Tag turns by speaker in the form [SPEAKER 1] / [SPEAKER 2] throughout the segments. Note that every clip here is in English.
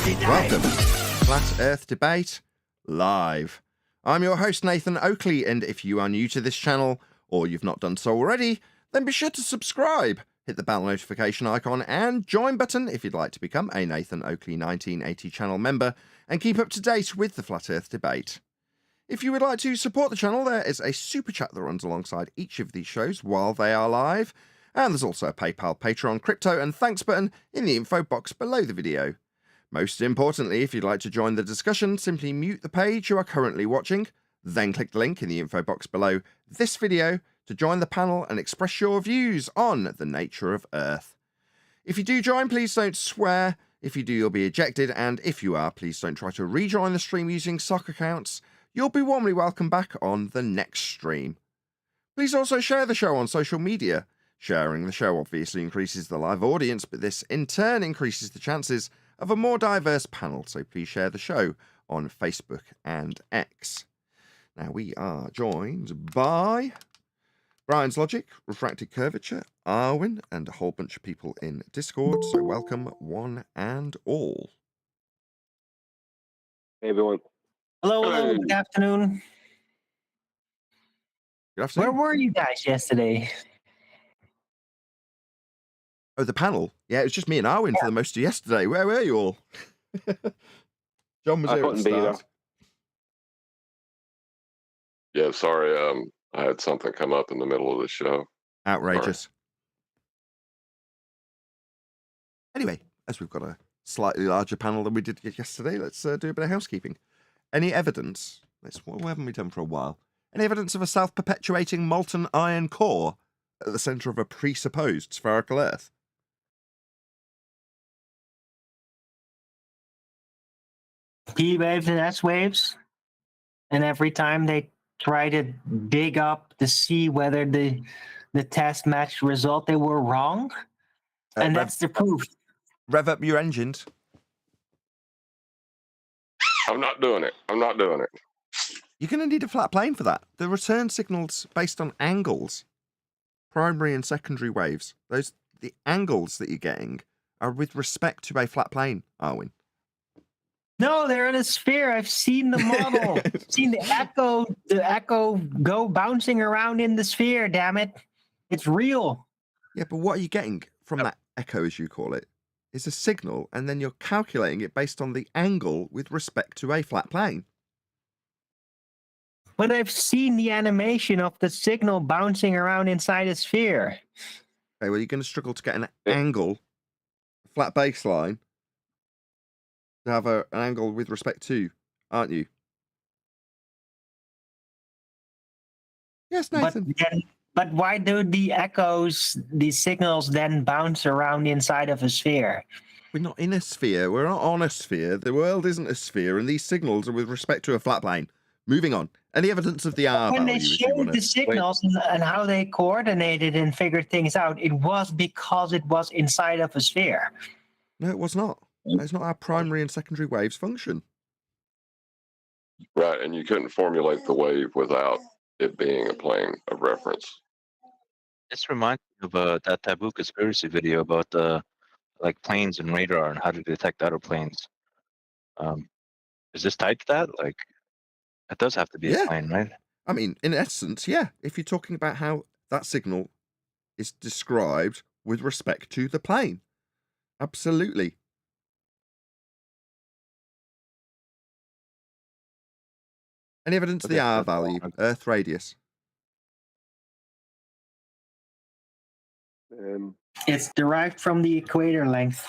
[SPEAKER 1] Welcome to Flat Earth Debate Live. I'm your host, Nathan Oakley, and if you are new to this channel, or you've not done so already, then be sure to subscribe, hit the bell notification icon, and join button if you'd like to become a Nathan Oakley 1980 channel member, and keep up to date with the Flat Earth Debate. If you would like to support the channel, there is a super chat that runs alongside each of these shows while they are live, and there's also a PayPal, Patreon, crypto, and thanks button in the info box below the video. Most importantly, if you'd like to join the discussion, simply mute the page you are currently watching, then click the link in the info box below this video to join the panel and express your views on the nature of Earth. If you do join, please don't swear. If you do, you'll be ejected, and if you are, please don't try to rejoin the stream using sock accounts. You'll be warmly welcome back on the next stream. Please also share the show on social media. Sharing the show obviously increases the live audience, but this in turn increases the chances of a more diverse panel, so please share the show on Facebook and X. Now we are joined by Brian's Logic, Refracted Curvature, Arwin, and a whole bunch of people in Discord, so welcome one and all.
[SPEAKER 2] Hey everyone.
[SPEAKER 3] Hello, good afternoon.
[SPEAKER 1] Good afternoon.
[SPEAKER 3] Where were you guys yesterday?
[SPEAKER 1] Oh, the panel? Yeah, it was just me and Arwin for the most of yesterday. Where were you all? John was here at the start.
[SPEAKER 4] Yeah, sorry. I had something come up in the middle of the show.
[SPEAKER 1] Outrageous.
[SPEAKER 4] Sorry.
[SPEAKER 1] Anyway, as we've got a slightly larger panel than we did yesterday, let's do a bit of housekeeping. Any evidence? What haven't we done for a while? Any evidence of a self-perpetuating molten iron core at the centre of a presupposed spherical Earth?
[SPEAKER 3] P waves and S waves, and every time they try to dig up to see whether the test matched result, they were wrong, and that's the proof.
[SPEAKER 1] Rev up your engines.
[SPEAKER 4] I'm not doing it. I'm not doing it.
[SPEAKER 1] You're going to need a flat plane for that. The return signals based on angles, primary and secondary waves. The angles that you're getting are with respect to a flat plane, Arwin.
[SPEAKER 3] No, they're in a sphere. I've seen the model. I've seen the echo go bouncing around in the sphere, damn it. It's real.
[SPEAKER 1] Yeah, but what are you getting from that echo, as you call it, is a signal, and then you're calculating it based on the angle with respect to a flat plane.
[SPEAKER 3] But I've seen the animation of the signal bouncing around inside a sphere.
[SPEAKER 1] Okay, well, you're going to struggle to get an angle, a flat baseline, to have an angle with respect to, aren't you? Yes, Nathan.
[SPEAKER 3] But why do the signals then bounce around inside of a sphere?
[SPEAKER 1] We're not in a sphere. We're not on a sphere. The world isn't a sphere, and these signals are with respect to a flat plane. Moving on. Any evidence of the R value?
[SPEAKER 3] When they showed the signals and how they coordinated and figured things out, it was because it was inside of a sphere.
[SPEAKER 1] No, it was not. That's not how primary and secondary waves function.
[SPEAKER 4] Right, and you couldn't formulate the wave without it being a plane of reference.
[SPEAKER 5] This reminds me of that Taboo conspiracy video about like planes and radar and how to detect other planes. Is this tied to that? Like, it does have to be a plane, right?
[SPEAKER 1] I mean, in essence, yeah. If you're talking about how that signal is described with respect to the plane. Absolutely. Any evidence of the R value, Earth radius?
[SPEAKER 3] It's derived from the equator length.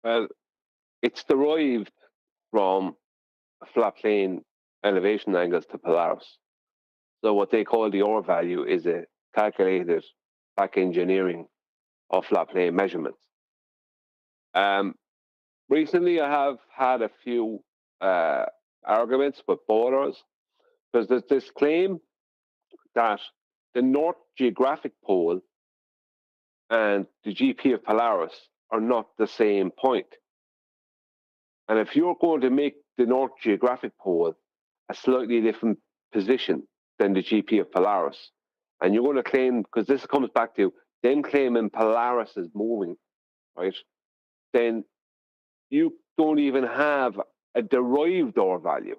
[SPEAKER 2] Well, it's derived from flat plane elevation angles to Polaris. So what they call the R value is a calculated back engineering of flat plane measurements. Recently, I have had a few arguments with borders because there's this claim that the North Geographic Pole and the GP of Polaris are not the same point. And if you're going to make the North Geographic Pole a slightly different position than the GP of Polaris, and you're going to claim, because this comes back to them claiming Polaris is moving, right? Then you don't even have a derived R value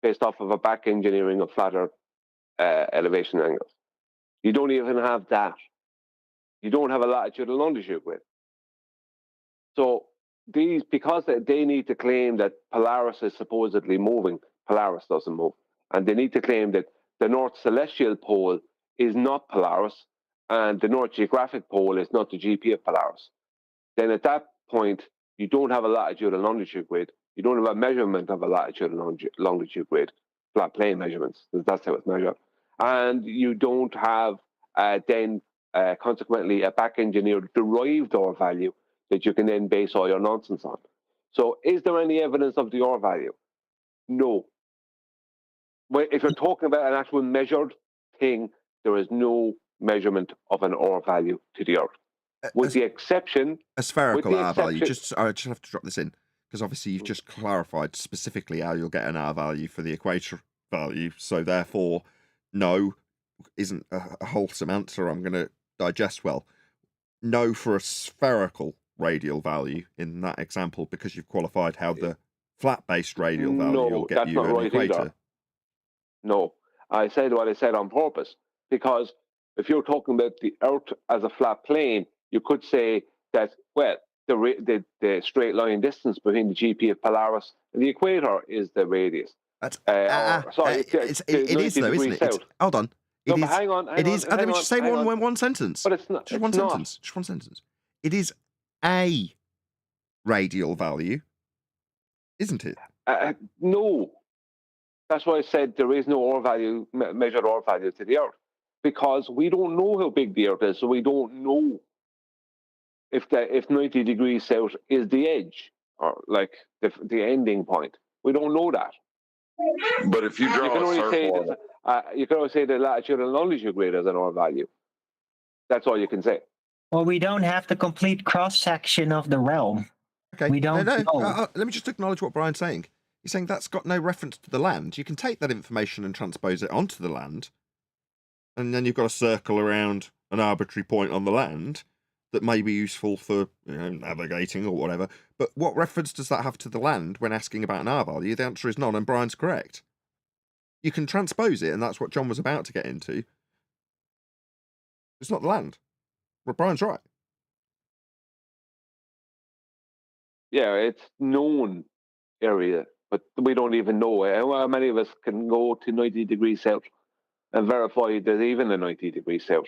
[SPEAKER 2] based off of a back engineering of flat Earth elevation angles. You don't even have that. You don't have a latitude and longitude grid. So these, because they need to claim that Polaris is supposedly moving, Polaris doesn't move. And they need to claim that the North Celestial Pole is not Polaris and the North Geographic Pole is not the GP of Polaris. Then at that point, you don't have a latitude and longitude grid. You don't have a measurement of a latitude and longitude grid, flat plane measurements. That's how it's measured. And you don't have consequently a back engineered derived R value that you can then base all your nonsense on. So is there any evidence of the R value? No. If you're talking about an actual measured thing, there is no measurement of an R value to the Earth. With the exception...
[SPEAKER 1] A spherical R value. I just have to drop this in, because obviously you've just clarified specifically how you'll get an R value for the equator value. So therefore, no isn't a wholesome answer I'm going to digest well. No for a spherical radial value in that example, because you've qualified how the flat-based radial value will get you an equator. Either.
[SPEAKER 2] No, I said what I said on purpose, because if you're talking about the Earth as a flat plane, you could say that, well, the straight line distance between the GP of Polaris and the equator is the radius.
[SPEAKER 1] It is though, isn't it? Hold on.
[SPEAKER 2] Hang on.
[SPEAKER 1] It is. Let me just say one sentence.
[SPEAKER 2] But it's not.
[SPEAKER 1] Just one sentence. Just one sentence. It is a radial value, isn't it?
[SPEAKER 2] No. That's why I said there is no R value, measured R value to the Earth, because we don't know how big the Earth is, so we don't know if 90 degrees south is the edge or like the ending point. We don't know that.
[SPEAKER 4] But if you draw
[SPEAKER 2] you can only say the latitude and longitude grid as an R value. That's all you can say.
[SPEAKER 3] Well, we don't have the complete cross-section of the realm.
[SPEAKER 1] Okay.
[SPEAKER 3] We don't know.
[SPEAKER 1] Let me just acknowledge what Brian's saying. He's saying that's got no reference to the land. You can take that information and transpose it onto the land, and then you've got a circle around an arbitrary point on the land that may be useful for navigating or whatever. But what reference does that have to the land when asking about an R value? The answer is none, and Brian's correct. You can transpose it, and that's what John was about to get into. It's not the land. Well, Brian's right.
[SPEAKER 2] Yeah, it's known area, but we don't even know how many of us can go to 90 degrees south and verify there's even a 90 degrees south.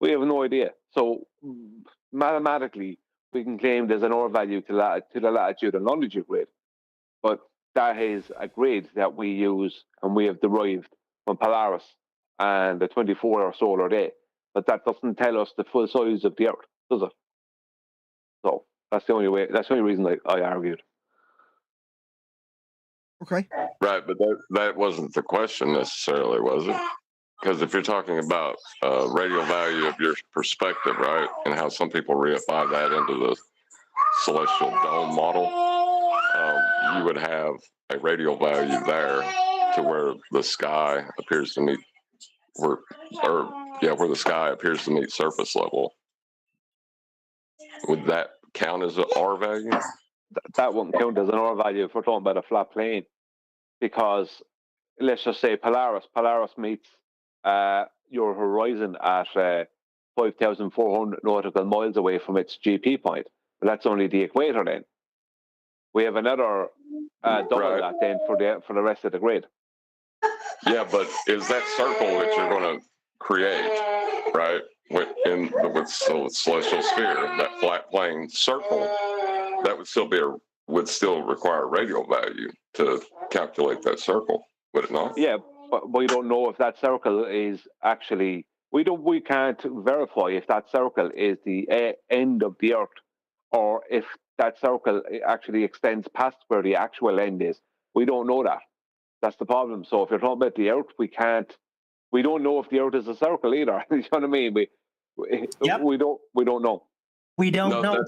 [SPEAKER 2] We have no idea. So mathematically, we can claim there's an R value to the latitude and longitude grid, but that is a grid that we use and we have derived from Polaris and the 24-hour solar day. But that doesn't tell us the full size of the Earth, does it? So that's the only way. That's the only reason I argued.
[SPEAKER 1] Okay.
[SPEAKER 4] Right, but that wasn't the question necessarily, was it? Because if you're talking about radial value of your perspective, right, and how some people reify that into the celestial dome model, you would have a radial value there to where the sky appears to meet where the sky appears to meet surface level. Would that count as an R value?
[SPEAKER 2] That wouldn't count as an R value if we're talking about a flat plane, because let's just say Polaris meets your horizon at 5,400 nautical miles away from its GP point. But that's only the equator then. We have another double that then for the rest of the grid.
[SPEAKER 4] Yeah, but is that circle that you're going to create, right, with celestial sphere, that flat plane circle, that would still require a radial value to calculate that circle, would it not?
[SPEAKER 2] Yeah, but we don't know if that circle is actually, we can't verify if that circle is the end of the Earth or if that circle actually extends past where the actual end is. We don't know that. That's the problem. So if you're talking about the Earth, we don't know if the Earth is a circle either. You know what I mean? We don't know.
[SPEAKER 3] We don't know we don't know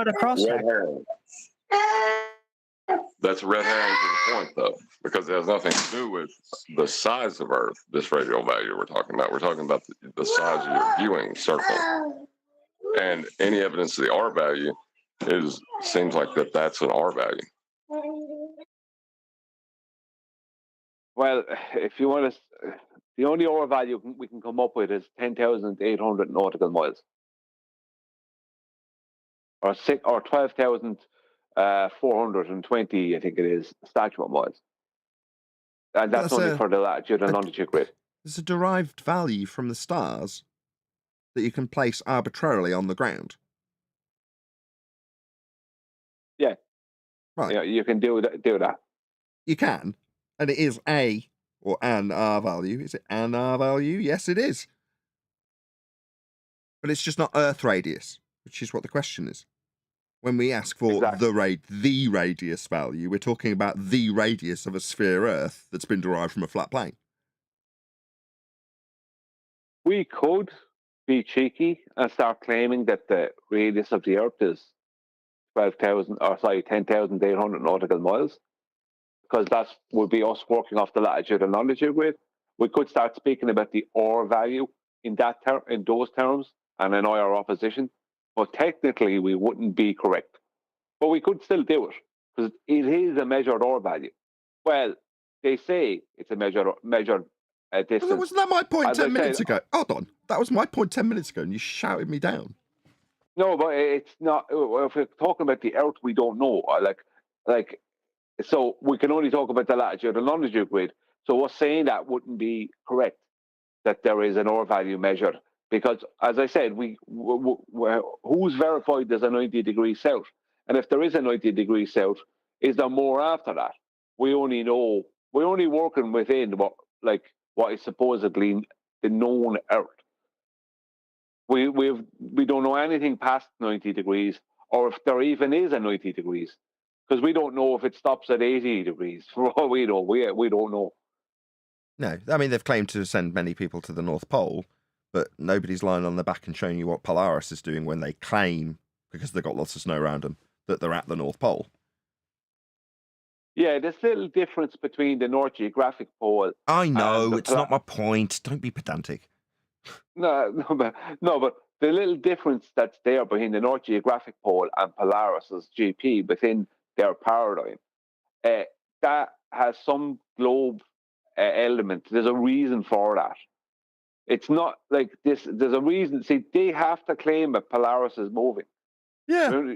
[SPEAKER 3] the cross section.
[SPEAKER 4] That's a red herring to the point, though, because it has nothing to do with the size of Earth, this radial value we're talking about. We're talking about the size of your viewing circle. And any evidence of the R value seems like that's an R value.
[SPEAKER 2] Well, if you want to, the only R value we can come up with is 10,800 nautical miles, or 12,420, I think it is, statute miles, and that's only for the latitude and longitude grid.
[SPEAKER 1] There's a derived value from the stars that you can place arbitrarily on the ground.
[SPEAKER 2] Yeah,
[SPEAKER 1] right.
[SPEAKER 2] Yeah, you can do that.
[SPEAKER 1] You can, and it is an R value. Is it an R value? Yes, it is. But it's just not Earth radius, which is what the question is. When we ask for the radius value, we're talking about the radius of a sphere Earth that's been derived from a flat plane.
[SPEAKER 2] We could be cheeky and start claiming that the radius of the Earth is 10,800 nautical miles, because that would be us working off the latitude and longitude grid. We could start speaking about the R value in those terms and annoy our opposition, but technically we wouldn't be correct. But we could still do it because it is a measured R value. Well, they say it's a measured distance.
[SPEAKER 1] Well, wasn't that my point 10 minutes ago? Hold on, that was my point 10 minutes ago, and you shouted me down.
[SPEAKER 2] No, but it's not. If we're talking about the Earth, we don't know. So we can only talk about the latitude and longitude grid. So us saying that wouldn't be correct, that there is an R value measured, because, as I said, who's verified there's a 90 degrees south? And if there is a 90 degrees south, is there more after that? We're only working within what is supposedly the known Earth. We don't know anything past 90 degrees, or if there even is a 90 degrees, because we don't know if it stops at 80 degrees. For all we know, we don't know.
[SPEAKER 1] No, I mean, they've claimed to send many people to the North Pole, but nobody's lying on their back and showing you what Polaris is doing when they claim, because they've got lots of snow around them, that they're at the North Pole.
[SPEAKER 2] Yeah, there's little difference between the North Geographic Pole.
[SPEAKER 1] I know, it's not my point. Don't be pedantic.
[SPEAKER 2] No, but the little difference that's there between the North Geographic Pole and Polaris's GP within their paradigm, that has some globe element. There's a reason for that. It's not like this. There's a reason. See, they have to claim that Polaris is moving.
[SPEAKER 1] Yeah,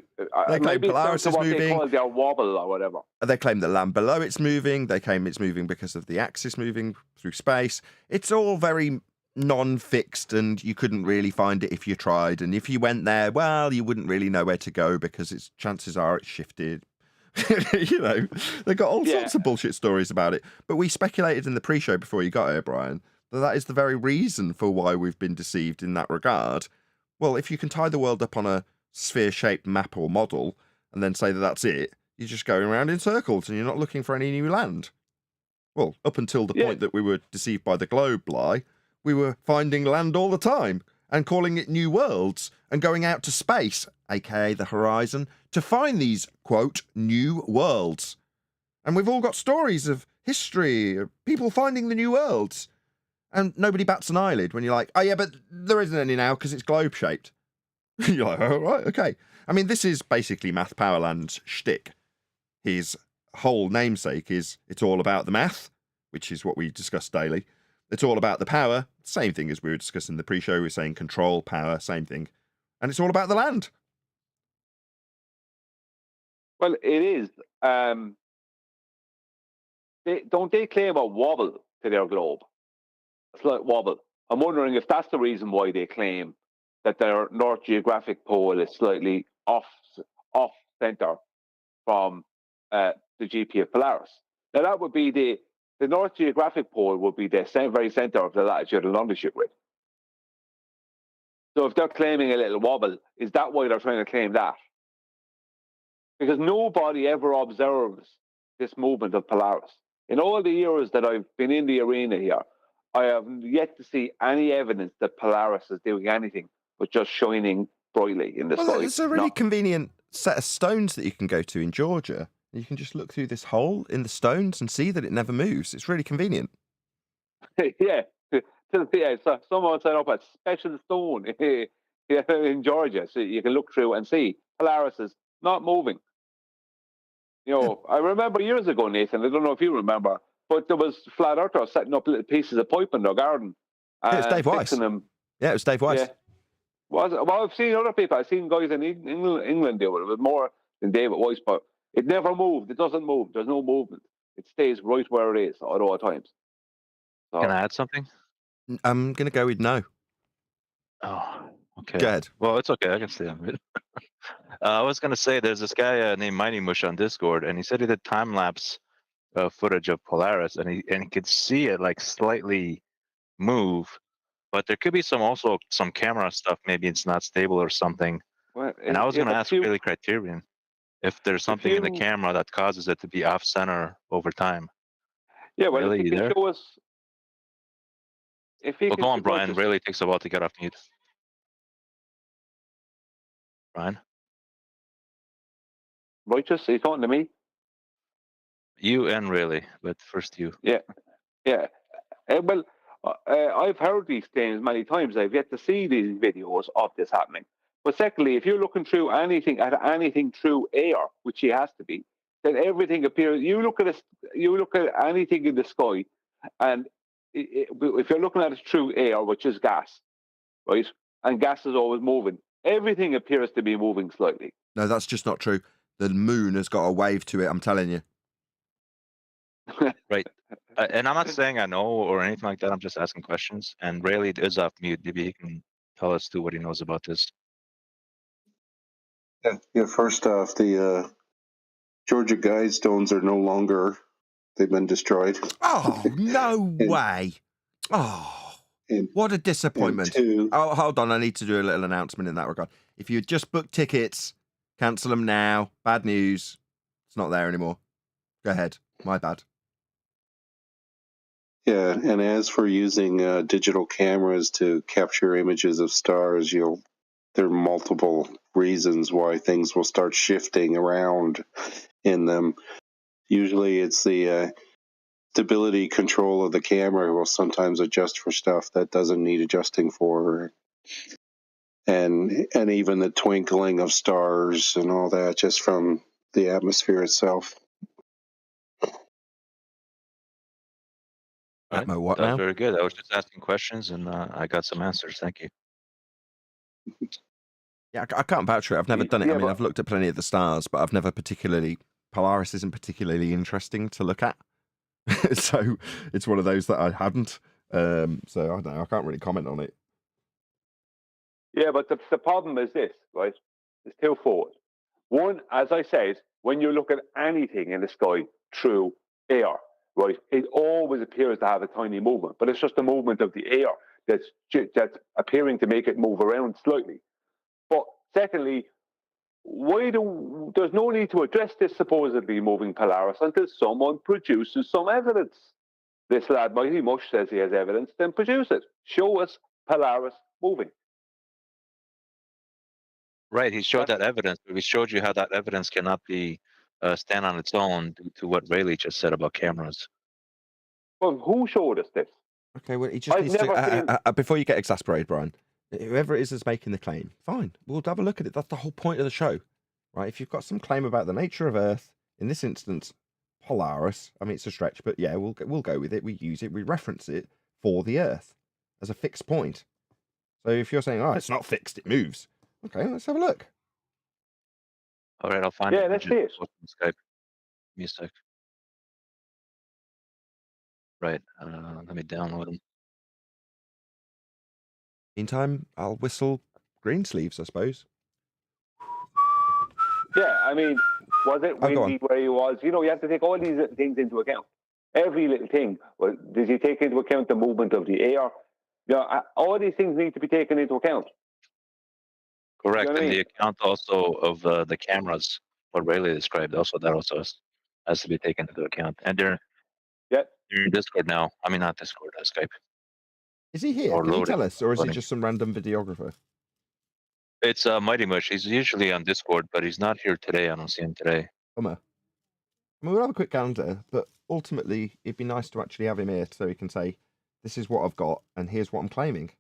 [SPEAKER 1] they claim Polaris is moving.
[SPEAKER 2] They call their wobble or whatever.
[SPEAKER 1] They claim the land below it's moving. They claim it's moving because of the axis moving through space. It's all very non-fixed, and you couldn't really find it if you tried. And if you went there, well, you wouldn't really know where to go because chances are it's shifted. You know, they got all sorts of bullshit stories about it. But we speculated in the pre-show before you got here, Brian, that is the very reason for why we've been deceived in that regard. Well, if you can tie the world up on a sphere-shaped map or model and then say that that's it, you're just going around in circles and you're not looking for any new land. Well, up until the point that we were deceived by the globe lie, we were finding land all the time and calling it new worlds and going out to space, aka the horizon, to find these, quote, new worlds. And we've all got stories of history, of people finding the new worlds. And nobody bats an eyelid when you're like, oh yeah, but there isn't any now because it's globe-shaped. You're like, oh, right, okay. I mean, this is basically Math Powerland's shtick. His whole namesake is it's all about the math, which is what we discuss daily. It's all about the power, same thing as we were discussing in the pre-show. We were saying control, power, same thing. And it's all about the land.
[SPEAKER 2] Well, it is. Don't they claim a wobble to their globe? A slight wobble. I'm wondering if that's the reason why they claim that their North Geographic Pole is slightly off center from the GP of Polaris. Now that would be the North Geographic Pole would be the very center of the latitude and longitude grid. So if they're claiming a little wobble, is that why they're trying to claim that? Because nobody ever observes this movement of Polaris. In all the years that I've been in the arena here, I have yet to see any evidence that Polaris is doing anything but just shining brightly in the sky.
[SPEAKER 1] It's a really convenient set of stones that you can go to in Georgia. You can just look through this hole in the stones and see that it never moves. It's really convenient.
[SPEAKER 2] Yeah. So someone set up a special stone in Georgia so you can look through and see Polaris is not moving. You know, I remember years ago, Nathan, I don't know if you remember, but there was flat earthers setting up little pieces of pipe in their garden
[SPEAKER 1] Yeah, it's
[SPEAKER 2] and
[SPEAKER 1] Dave Weiss.
[SPEAKER 2] fixing them.
[SPEAKER 1] Yeah, it was Dave Weiss.
[SPEAKER 2] Yeah. Well, I've seen other people. I've seen guys in England do it. It was more than David Weiss, but it never moved. It doesn't move. There's no movement. It stays right where it is at all times. So,
[SPEAKER 5] Can I add something?
[SPEAKER 1] I'm going to go with no.
[SPEAKER 5] Oh, okay.
[SPEAKER 1] Go ahead.
[SPEAKER 5] Well, it's okay. I can stay on it. I was gonna say there's this guy named Mighty Mush on Discord, and he said he did time lapse footage of Polaris, and he could see it like slightly move, but there could be some camera stuff. Maybe it's not stable or something.
[SPEAKER 2] well,
[SPEAKER 5] And I was
[SPEAKER 2] yeah,
[SPEAKER 5] gonna
[SPEAKER 2] but
[SPEAKER 5] ask Really Criterion if there's something in the
[SPEAKER 2] you-
[SPEAKER 5] camera that causes it to be off center over time.
[SPEAKER 2] Yeah, well,
[SPEAKER 5] Really,
[SPEAKER 2] if
[SPEAKER 5] you
[SPEAKER 2] you can
[SPEAKER 5] there?
[SPEAKER 2] show us, if you
[SPEAKER 5] Well,
[SPEAKER 2] can,
[SPEAKER 5] go on,
[SPEAKER 2] well,
[SPEAKER 5] Brian.
[SPEAKER 2] just-
[SPEAKER 5] Really takes a while to get off mute. Brian,
[SPEAKER 2] Righteous, are you talking to me?
[SPEAKER 5] you and Really, but first you.
[SPEAKER 2] Yeah. Well, I've heard these things many times. I've yet to see these videos of this happening. But secondly, if you're looking through anything through air, which he has to be, then everything appears. You look at anything in the sky, and if you're looking at it through air, which is gas, right, and gas is always moving, everything appears to be moving slightly.
[SPEAKER 1] No, that's just not true. The moon has got a wave to it, I'm telling you.
[SPEAKER 5] Right. And I'm not saying I know or anything like that. I'm just asking questions. And Rayleigh is off mute. Maybe he can tell us too what he knows about this.
[SPEAKER 6] Yeah. First off, the Georgia Guidestones are no longer. They've been destroyed.
[SPEAKER 1] Oh, no way. Oh,
[SPEAKER 6] And,
[SPEAKER 1] what a
[SPEAKER 6] and
[SPEAKER 1] disappointment.
[SPEAKER 6] two,
[SPEAKER 1] Oh, hold on. I need to do a little announcement in that regard. If you just booked tickets, cancel them now. Bad news. It's not there anymore. Go ahead. My bad.
[SPEAKER 6] yeah. And as for using digital cameras to capture images of stars, there are multiple reasons why things will start shifting around in them. Usually, it's the stability control of the camera will sometimes adjust for stuff that doesn't need adjusting for, and even the twinkling of stars and all that just from the atmosphere itself.
[SPEAKER 5] Right?
[SPEAKER 1] Atmo, what
[SPEAKER 5] That was
[SPEAKER 1] now?
[SPEAKER 5] very good. I was just asking questions and I got some answers. Thank you.
[SPEAKER 1] Yeah, I can't vouch for it. I've never done it.
[SPEAKER 2] Yeah,
[SPEAKER 1] I mean,
[SPEAKER 2] but-
[SPEAKER 1] I've looked at plenty of the stars, but I've never particularly. Polaris isn't particularly interesting to look at. So it's one of those that I hadn't. So I don't know. I can't really comment on it.
[SPEAKER 2] Yeah, but the problem is this, right? It's twofold. One, as I said, when you look at anything in the sky through air, right, it always appears to have a tiny movement, but it's just the movement of the air that's appearing to make it move around slightly. But secondly, there's no need to address this supposedly moving Polaris until someone produces some evidence. This lad, Mighty Mush, says he has evidence, then produce it. Show us Polaris moving.
[SPEAKER 5] Right. He showed that evidence. But we showed you how that evidence cannot be stand on its own due to what Rayleigh just said about cameras.
[SPEAKER 2] Well, who showed us this?
[SPEAKER 1] Okay, well, he just
[SPEAKER 2] I've
[SPEAKER 1] needs
[SPEAKER 2] never
[SPEAKER 1] to.
[SPEAKER 2] seen-
[SPEAKER 1] Before you get exasperated, Brian, whoever it is that's making the claim, fine, we'll have a look at it. That's the whole point of the show, right? If you've got some claim about the nature of Earth, in this instance, Polaris. I mean, it's a stretch, but yeah, we'll go with it. We use it. We reference it for the Earth as a fixed point. So if you're saying, "Oh, it's not fixed, it moves," okay, let's have a look.
[SPEAKER 5] All right, I'll find
[SPEAKER 2] Yeah,
[SPEAKER 5] it.
[SPEAKER 2] let's see it.
[SPEAKER 5] On Skype. Give me a sec. Right. Let me download them.
[SPEAKER 1] Meantime, I'll whistle green sleeves, I suppose.
[SPEAKER 2] Yeah, I mean, was it
[SPEAKER 1] Oh, go on.
[SPEAKER 2] windy where he was? You know, you have to take all these little things into account. Every little thing. Well, does he take into account the movement of the air? You know, all these things need to be taken into account.
[SPEAKER 5] Correct.
[SPEAKER 2] what I
[SPEAKER 5] And the
[SPEAKER 2] mean?
[SPEAKER 5] account also of the cameras, what Rayleigh described, also that also has to be taken into account. And they're in Discord now. I mean, not Discord, Skype.
[SPEAKER 1] Is he here?
[SPEAKER 5] Or
[SPEAKER 1] Can you
[SPEAKER 5] loading.
[SPEAKER 1] tell us, or is he
[SPEAKER 5] Loading.
[SPEAKER 1] just some random videographer?
[SPEAKER 5] It's Mighty Mush. He's usually on Discord, but he's not here today. I don't see him today.
[SPEAKER 1] Bummer. I mean, we'll have a quick gander, but ultimately, it'd be nice to actually have him here so he can say, "This is what I've got, and here's what I'm claiming."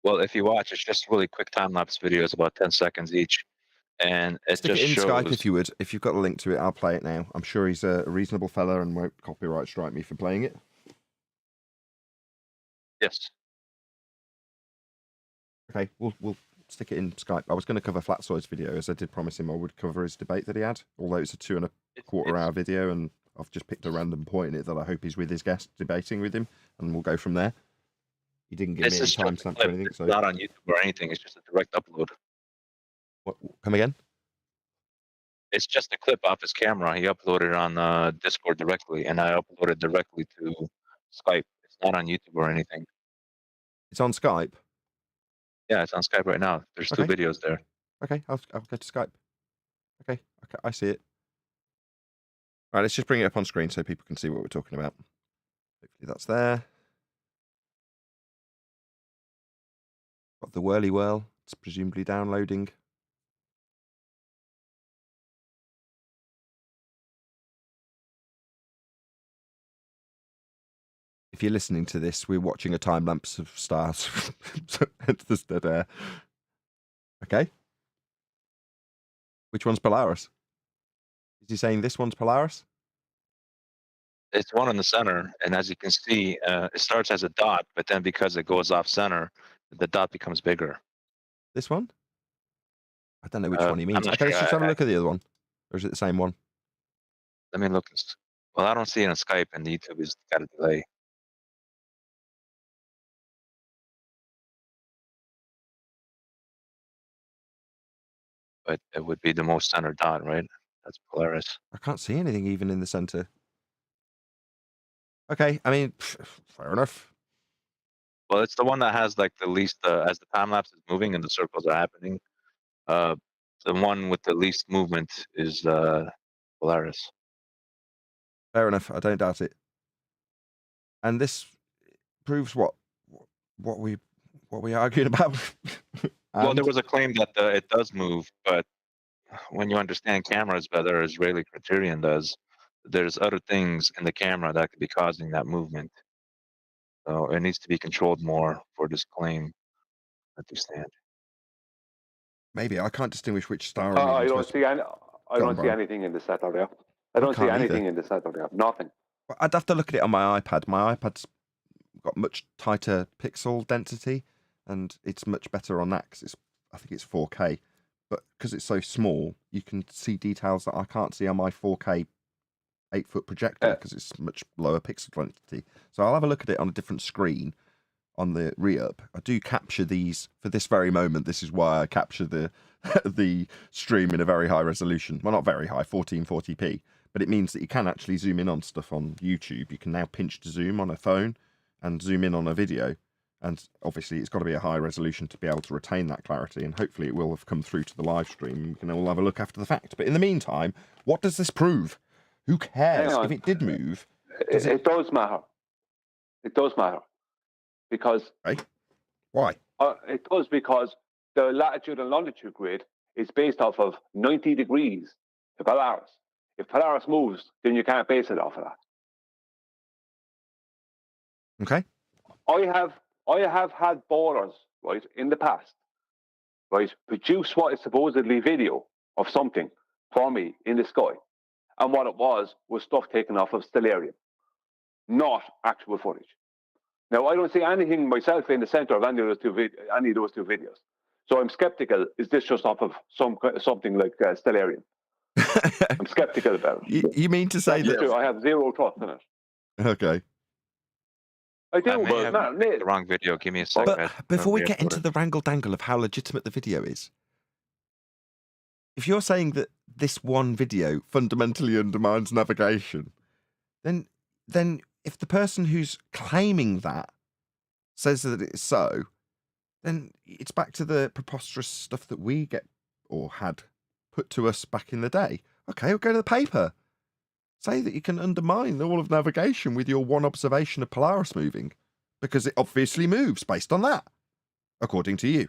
[SPEAKER 5] Well, if you watch, it's just really quick time lapse videos, about 10 seconds each, and it
[SPEAKER 1] Stick
[SPEAKER 5] just
[SPEAKER 1] it in
[SPEAKER 5] shows.
[SPEAKER 1] Skype if you would. If you've got a link to it, I'll play it now. I'm sure he's a reasonable fella and won't copyright strike me for playing it.
[SPEAKER 5] Yes.
[SPEAKER 1] Okay, we'll stick it in Skype. I was going to cover Flatzoid's video, as I did promise him I would cover his debate that he had, although it's a 2.25 hour video, and I've just picked a random point in it that I hope he's with his guest debating with him, and we'll go from there. He didn't give me any timestamps or anything,
[SPEAKER 5] It's
[SPEAKER 1] so
[SPEAKER 5] not on YouTube or anything. It's just a direct upload.
[SPEAKER 1] what, come again?
[SPEAKER 5] It's just a clip off his camera. He uploaded it on Discord directly, and I uploaded directly to Skype. It's not on YouTube or anything.
[SPEAKER 1] It's on Skype.
[SPEAKER 5] Yeah, it's on Skype right now. There's two
[SPEAKER 1] Okay.
[SPEAKER 5] videos there.
[SPEAKER 1] Okay, I'll go to Skype. Okay, I see it. All right, let's just bring it up on screen so people can see what we're talking about. Hopefully that's there. Got the whirly whirl. It's presumably downloading. If you're listening to this, we're watching a time lapse of stars. Hence the dead air. Okay. Which one's Polaris? Is he saying this one's Polaris?
[SPEAKER 5] It's one in the center, and as you can see, it starts as a dot, but then because it goes off center, the dot becomes bigger.
[SPEAKER 1] This one? I don't know which one he means.
[SPEAKER 5] not
[SPEAKER 1] Okay, let's
[SPEAKER 5] sure.
[SPEAKER 1] just have a look at the other one. Or is it the same one?
[SPEAKER 5] Let me look. Well, I don't see it on Skype, and YouTube has got a delay. But it would be the most center dot, right? That's Polaris.
[SPEAKER 1] I can't see anything even in the center. Okay, I mean, fair enough.
[SPEAKER 5] Well, it's the one that has like the least, as the time lapse is moving and the circles are happening. The one with the least movement is Polaris.
[SPEAKER 1] Fair enough. I don't doubt it. And this proves what we arguing about.
[SPEAKER 5] Well, there
[SPEAKER 1] And-
[SPEAKER 5] was a claim that it does move, but when you understand cameras better, as Rayleigh Criterion does, there's other things in the camera that could be causing that movement. So it needs to be controlled more for this claim to stand.
[SPEAKER 1] Maybe I can't distinguish which star.
[SPEAKER 2] I
[SPEAKER 1] I'm
[SPEAKER 2] don't see any. I
[SPEAKER 1] Go on,
[SPEAKER 2] don't see
[SPEAKER 1] Brian.
[SPEAKER 2] anything in the setup there. I don't see
[SPEAKER 1] can't either.
[SPEAKER 2] anything in the setup there. Nothing.
[SPEAKER 1] I'd have to look at it on my iPad. My iPad's got much tighter pixel density, and it's much better on that because I think it's 4K. But because it's so small, you can see details that I can't see on my 4K 8-foot projector because it's much lower pixel density. So I'll have a look at it on a different screen on the re-up. I do capture these for this very moment. This is why I capture the the stream in a very high resolution. Well, not very high, 1440p. But it means that you can actually zoom in on stuff on YouTube. You can now pinch to zoom on a phone and zoom in on a video. And obviously, it's got to be a high resolution to be able to retain that clarity. And hopefully, it will have come through to the live stream. We can all have a look after the fact. But in the meantime, what does this prove? Who cares
[SPEAKER 2] Hang on.
[SPEAKER 1] if it did move?
[SPEAKER 2] It does matter. It does matter because
[SPEAKER 1] Why?
[SPEAKER 2] it does because the latitude and longitude grid is based off of 90 degrees to Polaris. If Polaris moves, then you can't base it off of that.
[SPEAKER 1] Okay.
[SPEAKER 2] I have had borders, right, in the past, right, produce what is supposedly video of something for me in the sky. And what it was stuff taken off of Stellarium, not actual footage. Now, I don't see anything myself in the center of any of those two videos. So I'm skeptical, is this just off of something like Stellarium? I'm skeptical about it.
[SPEAKER 1] You mean to say
[SPEAKER 2] That's
[SPEAKER 1] that?
[SPEAKER 2] true. I have zero trust in it.
[SPEAKER 1] Okay.
[SPEAKER 2] I do,
[SPEAKER 5] I may
[SPEAKER 2] but
[SPEAKER 5] have
[SPEAKER 2] not
[SPEAKER 5] the wrong video. Give me a second.
[SPEAKER 1] But before we get into the wrangle-dangle of how legitimate the video is, if you're saying that this one video fundamentally undermines navigation, then if the person who's claiming that says that it's so, then it's back to the preposterous stuff that we get or had put to us back in the day. Okay, we'll go to the paper. Say that you can undermine all of navigation with your one observation of Polaris moving, because it obviously moves based on that, according to you.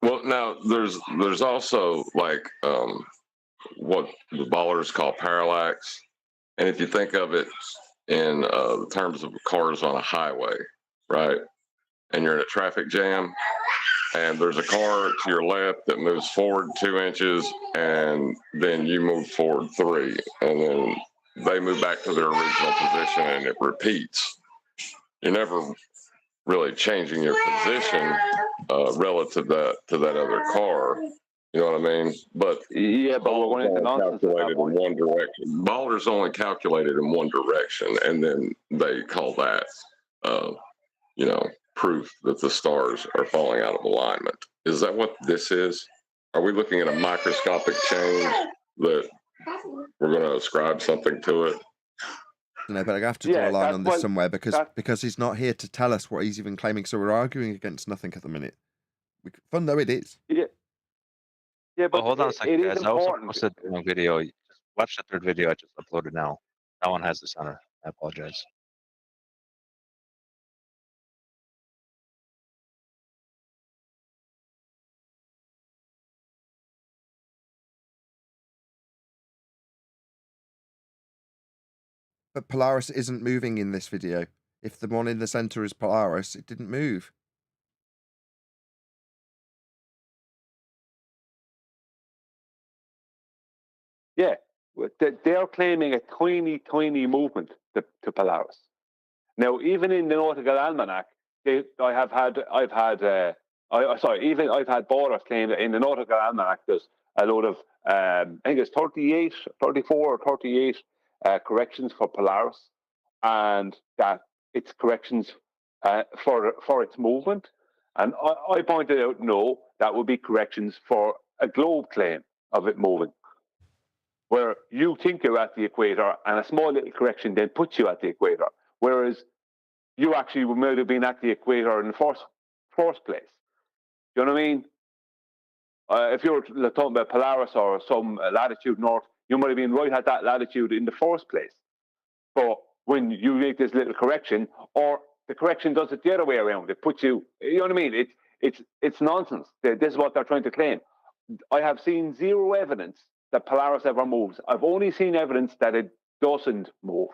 [SPEAKER 4] Well, now there's also like what the ballers call parallax, and if you think of it in terms of cars on a highway, right? and you're in a traffic jam, and there's a car to your left that moves forward 2 inches, and then you move forward 3, and then they move back to their original position, and it repeats. You're never really changing your position relative to that other car. You know what I mean? But
[SPEAKER 2] yeah, but we're going into nonsense.
[SPEAKER 4] Calculated in one direction. Balder's only calculated in one direction, and then they call that, proof that the stars are falling out of alignment. Is that what this is? Are we looking at a microscopic change that we're going to ascribe something to it?
[SPEAKER 1] No, but I have to draw a line on this somewhere because he's not here to tell us what he's even claiming. So we're arguing against nothing at the minute. Fun though it is.
[SPEAKER 2] Yeah. Yeah, but
[SPEAKER 5] hold on a second, guys. I also
[SPEAKER 2] important.
[SPEAKER 5] posted a video. Just watch the third video I just uploaded now. That one has the center. I apologize.
[SPEAKER 1] But Polaris isn't moving in this video. If the one in the center is Polaris, it didn't move.
[SPEAKER 2] Yeah, they're claiming a tiny movement to Polaris. Now, even in the Nautical Almanac, I've had Borders claim that in the Nautical Almanac there's a load of I think it's 34 or 38 corrections for Polaris, and that it's corrections for its movement. And I pointed out, no, that would be corrections for a globe claim of it moving, where you think you're at the equator and a small little correction then puts you at the equator, whereas you actually might have been at the equator in the first place. You know what I mean? If you're talking about Polaris or some latitude north, you might have been right at that latitude in the first place. But when you make this little correction, or the correction does it the other way around, it puts you, you know what I mean? It's nonsense. This is what they're trying to claim. I have seen zero evidence that Polaris ever moves. I've only seen evidence that it doesn't move.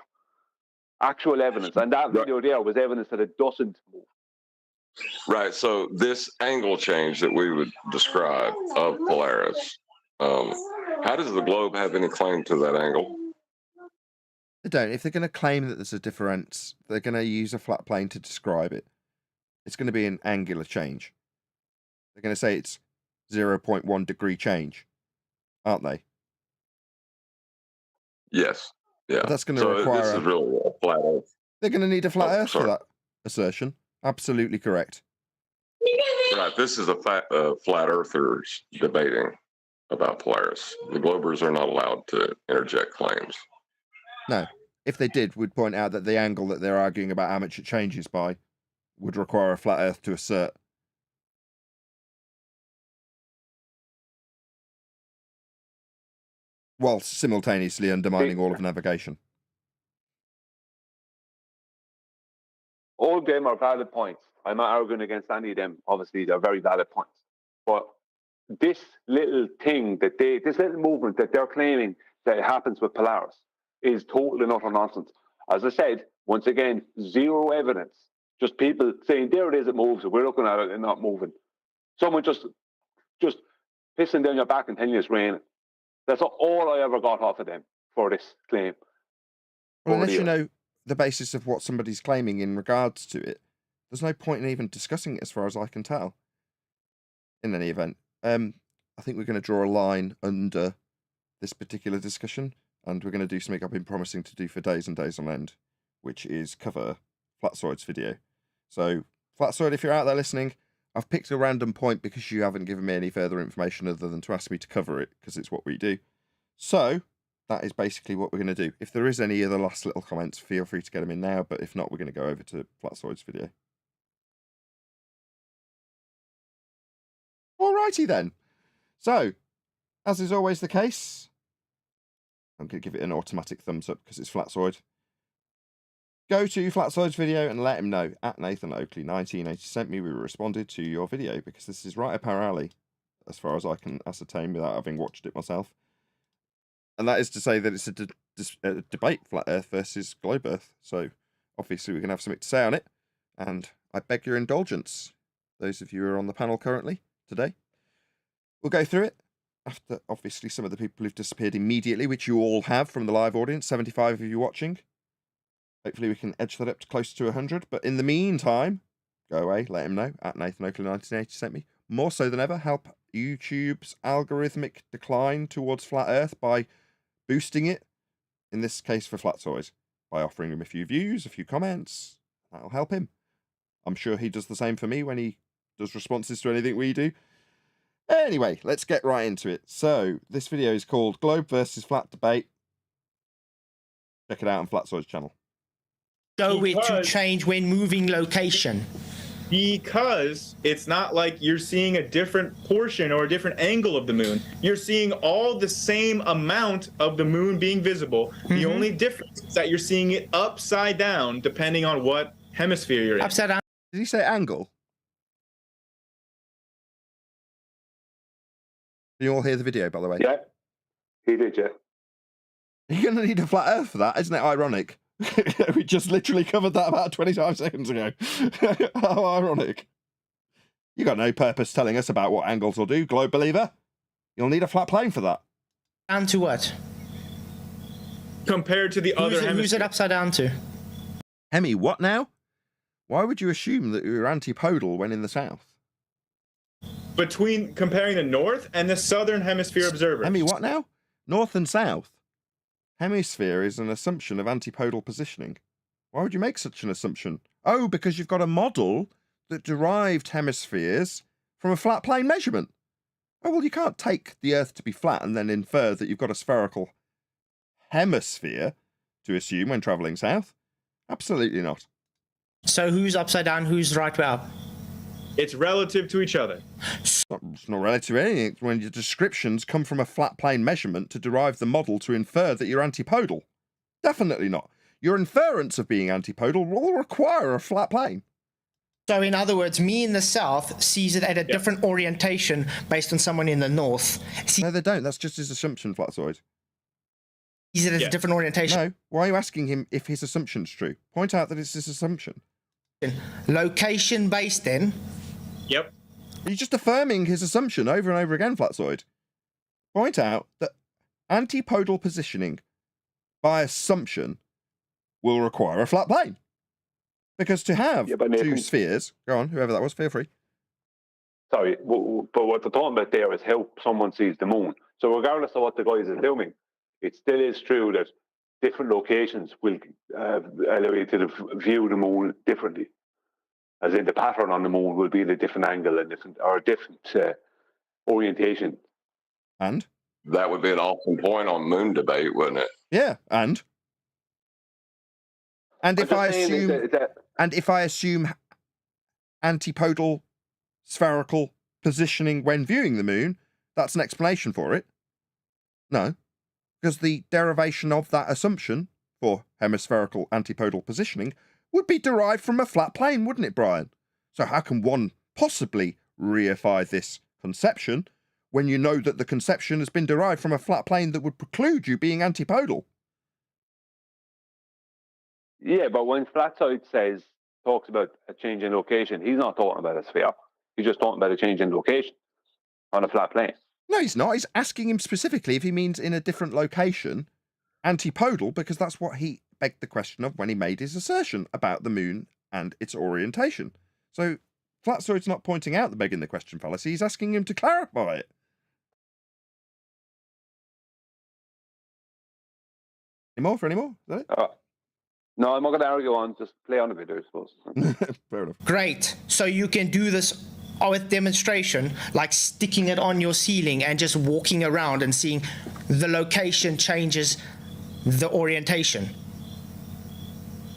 [SPEAKER 2] Actual evidence. And that video there was evidence that it doesn't move.
[SPEAKER 4] Right. So this angle change that we would describe of Polaris, how does the globe have any claim to that angle?
[SPEAKER 1] They don't. If they're going to claim that there's a difference, they're going to use a flat plane to describe it. It's going to be an angular change. They're going to say it's 0.1 degree change, aren't they?
[SPEAKER 4] Yes. Yeah.
[SPEAKER 1] But that's going to require.
[SPEAKER 4] This is really a flat Earth.
[SPEAKER 1] They're going to need a flat Earth for that assertion. Absolutely correct.
[SPEAKER 4] Right. This is a flat earthers debating about Polaris. The Globers are not allowed to interject claims.
[SPEAKER 1] No. If they did, we'd point out that the angle that they're arguing about how much it changes by would require a flat Earth to assert. Whilst simultaneously undermining all of navigation.
[SPEAKER 2] All of them are valid points. I'm not arguing against any of them. Obviously, they're very valid points. But this little thing this little movement that they're claiming that happens with Polaris is total and utter nonsense. As I said, once again, zero evidence. Just people saying, there it is, it moves. We're looking at it and not moving. Someone just pissing down your back and telling you it's raining. That's all I ever got off of them for this claim.
[SPEAKER 1] Well, unless you know the basis of what somebody's claiming in regards to it, there's no point in even discussing it as far as I can tell. In any event, I think we're going to draw a line under this particular discussion, and we're going to do something I've been promising to do for days and days on end, which is cover Flatzoid's video. So, Flatzoid, if you're out there listening, I've picked a random point because you haven't given me any further information other than to ask me to cover it, because it's what we do. So, that is basically what we're going to do. If there is any other last little comments, feel free to get them in now, but if not, we're going to go over to Flatzoid's video. Alrighty then. So, as is always the case, I'm going to give it an automatic thumbs up because it's Flatzoid. Go to Flatzoid's video and let him know, at Nathan Oakley 1980 sent me, we responded to your video, because this is right up our alley, as far as I can ascertain without having watched it myself. And that is to say that it's a debate, Flat Earth versus Globe Earth. So, obviously we're going to have something to say on it, and I beg your indulgence, those of you who are on the panel currently today. We'll go through it after, obviously, some of the people who've disappeared immediately, which you all have from the live audience, 75 of you watching. Hopefully we can edge that up to close to 100. But in the meantime, go away, let him know, at Nathan Oakley 1980 sent me. More so than ever, help YouTube's algorithmic decline towards Flat Earth by boosting it, in this case for Flatzoid, by offering him a few views, a few comments. That'll help him. I'm sure he does the same for me when he does responses to anything we do. Anyway, let's get right into it. So, this video is called Globe versus Flat Debate. Check it out on Flatzoid's channel.
[SPEAKER 7] Go it to change when moving location.
[SPEAKER 8] Because it's not like you're seeing a different portion or a different angle of the moon. You're seeing all the same amount of the moon being visible. The only difference is that you're seeing it upside down, depending on what hemisphere you're in.
[SPEAKER 7] Upside down.
[SPEAKER 1] Did he say angle? Can you all hear the video, by the way?
[SPEAKER 2] Yeah, he did, yeah.
[SPEAKER 1] You're going to need a flat earth for that, isn't it ironic? We just literally covered that about 25 seconds ago. How ironic. You got no purpose telling us about what angles will do, Globe Believer. You'll need a flat plane for that.
[SPEAKER 7] Down to what?
[SPEAKER 8] Compared to the other hemisphere.
[SPEAKER 7] Who's it upside down to?
[SPEAKER 1] Hemi, what now? Why would you assume that you're antipodal when in the south?
[SPEAKER 8] Between comparing the north and the southern hemisphere observers.
[SPEAKER 1] Hemi, what now? North and south. Hemisphere is an assumption of antipodal positioning. Why would you make such an assumption? Oh, because you've got a model that derived hemispheres from a flat plane measurement. Oh, well, you can't take the Earth to be flat and then infer that you've got a spherical hemisphere to assume when travelling south. Absolutely not.
[SPEAKER 7] So who's upside down, who's right way up?
[SPEAKER 8] It's relative to each other.
[SPEAKER 1] It's not relative to anything. It's when your descriptions come from a flat plane measurement to derive the model to infer that you're antipodal. Definitely not. Your inference of being antipodal will require a flat plane.
[SPEAKER 7] So in other words, me in the south sees it at a different orientation based on someone in the north.
[SPEAKER 1] No, they don't. That's just his assumption, Flatzoid.
[SPEAKER 7] Sees it as a different orientation.
[SPEAKER 1] No. Why are you asking him if his assumption's true? Point out that it's his assumption.
[SPEAKER 7] Location based then.
[SPEAKER 8] Yep.
[SPEAKER 1] You're just affirming his assumption over and over again, Flatzoid. Point out that antipodal positioning by assumption will require a flat plane. Because to have two spheres, go on, whoever that was, feel free.
[SPEAKER 2] Sorry, but what they're talking about there is how someone sees the moon. So regardless of what the guys are doing, it still is true that different locations will allow you to view the moon differently. As in the pattern on the moon will be at a different angle and different orientation.
[SPEAKER 1] And?
[SPEAKER 4] That would be an awesome point on moon debate, wouldn't it?
[SPEAKER 1] Yeah, and if I assume antipodal spherical positioning when viewing the moon, that's an explanation for it. No, because the derivation of that assumption for hemispherical antipodal positioning would be derived from a flat plane, wouldn't it, Brian? So how can one possibly reify this conception when you know that the conception has been derived from a flat plane that would preclude you being antipodal?
[SPEAKER 2] Yeah, but when Flatzoid talks about a change in location, he's not talking about a sphere. He's just talking about a change in location on a flat plane.
[SPEAKER 1] No, he's not. He's asking him specifically if he means in a different location, antipodal, because that's what he begged the question of when he made his assertion about the moon and its orientation. So Flatzoid's not pointing out the begging the question fallacy. He's asking him to clarify it. Any more? Is that it?
[SPEAKER 2] No, I'm not going to argue on. Just play on the video, I suppose.
[SPEAKER 1] Fair enough.
[SPEAKER 7] Great. So you can do this with demonstration, like sticking it on your ceiling and just walking around and seeing the location changes the orientation.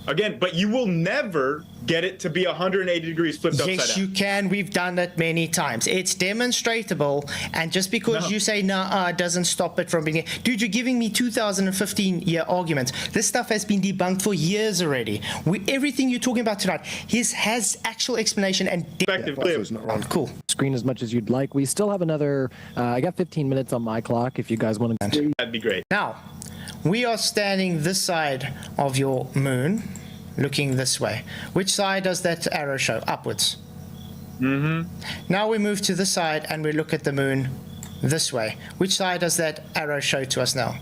[SPEAKER 8] Again, but you will never get it to be 180 degrees flipped upside down.
[SPEAKER 7] Yes, you can. We've done it many times. It's demonstratable, and just because you say nah, doesn't stop it from being. Dude, you're giving me 2015-year arguments. This stuff has been debunked for years already. Everything you're talking about tonight, has actual explanation and. Cool.
[SPEAKER 9] Screen as much as you'd like. We still have another. I got 15 minutes on my clock. If you guys want to.
[SPEAKER 8] That'd be great.
[SPEAKER 7] Now, we are standing this side of your moon. looking this way. Which side does that arrow show? Upwards.
[SPEAKER 8] Mm-hmm.
[SPEAKER 7] Now we move to the side and we look at the moon this way. Which side does that arrow show to us now?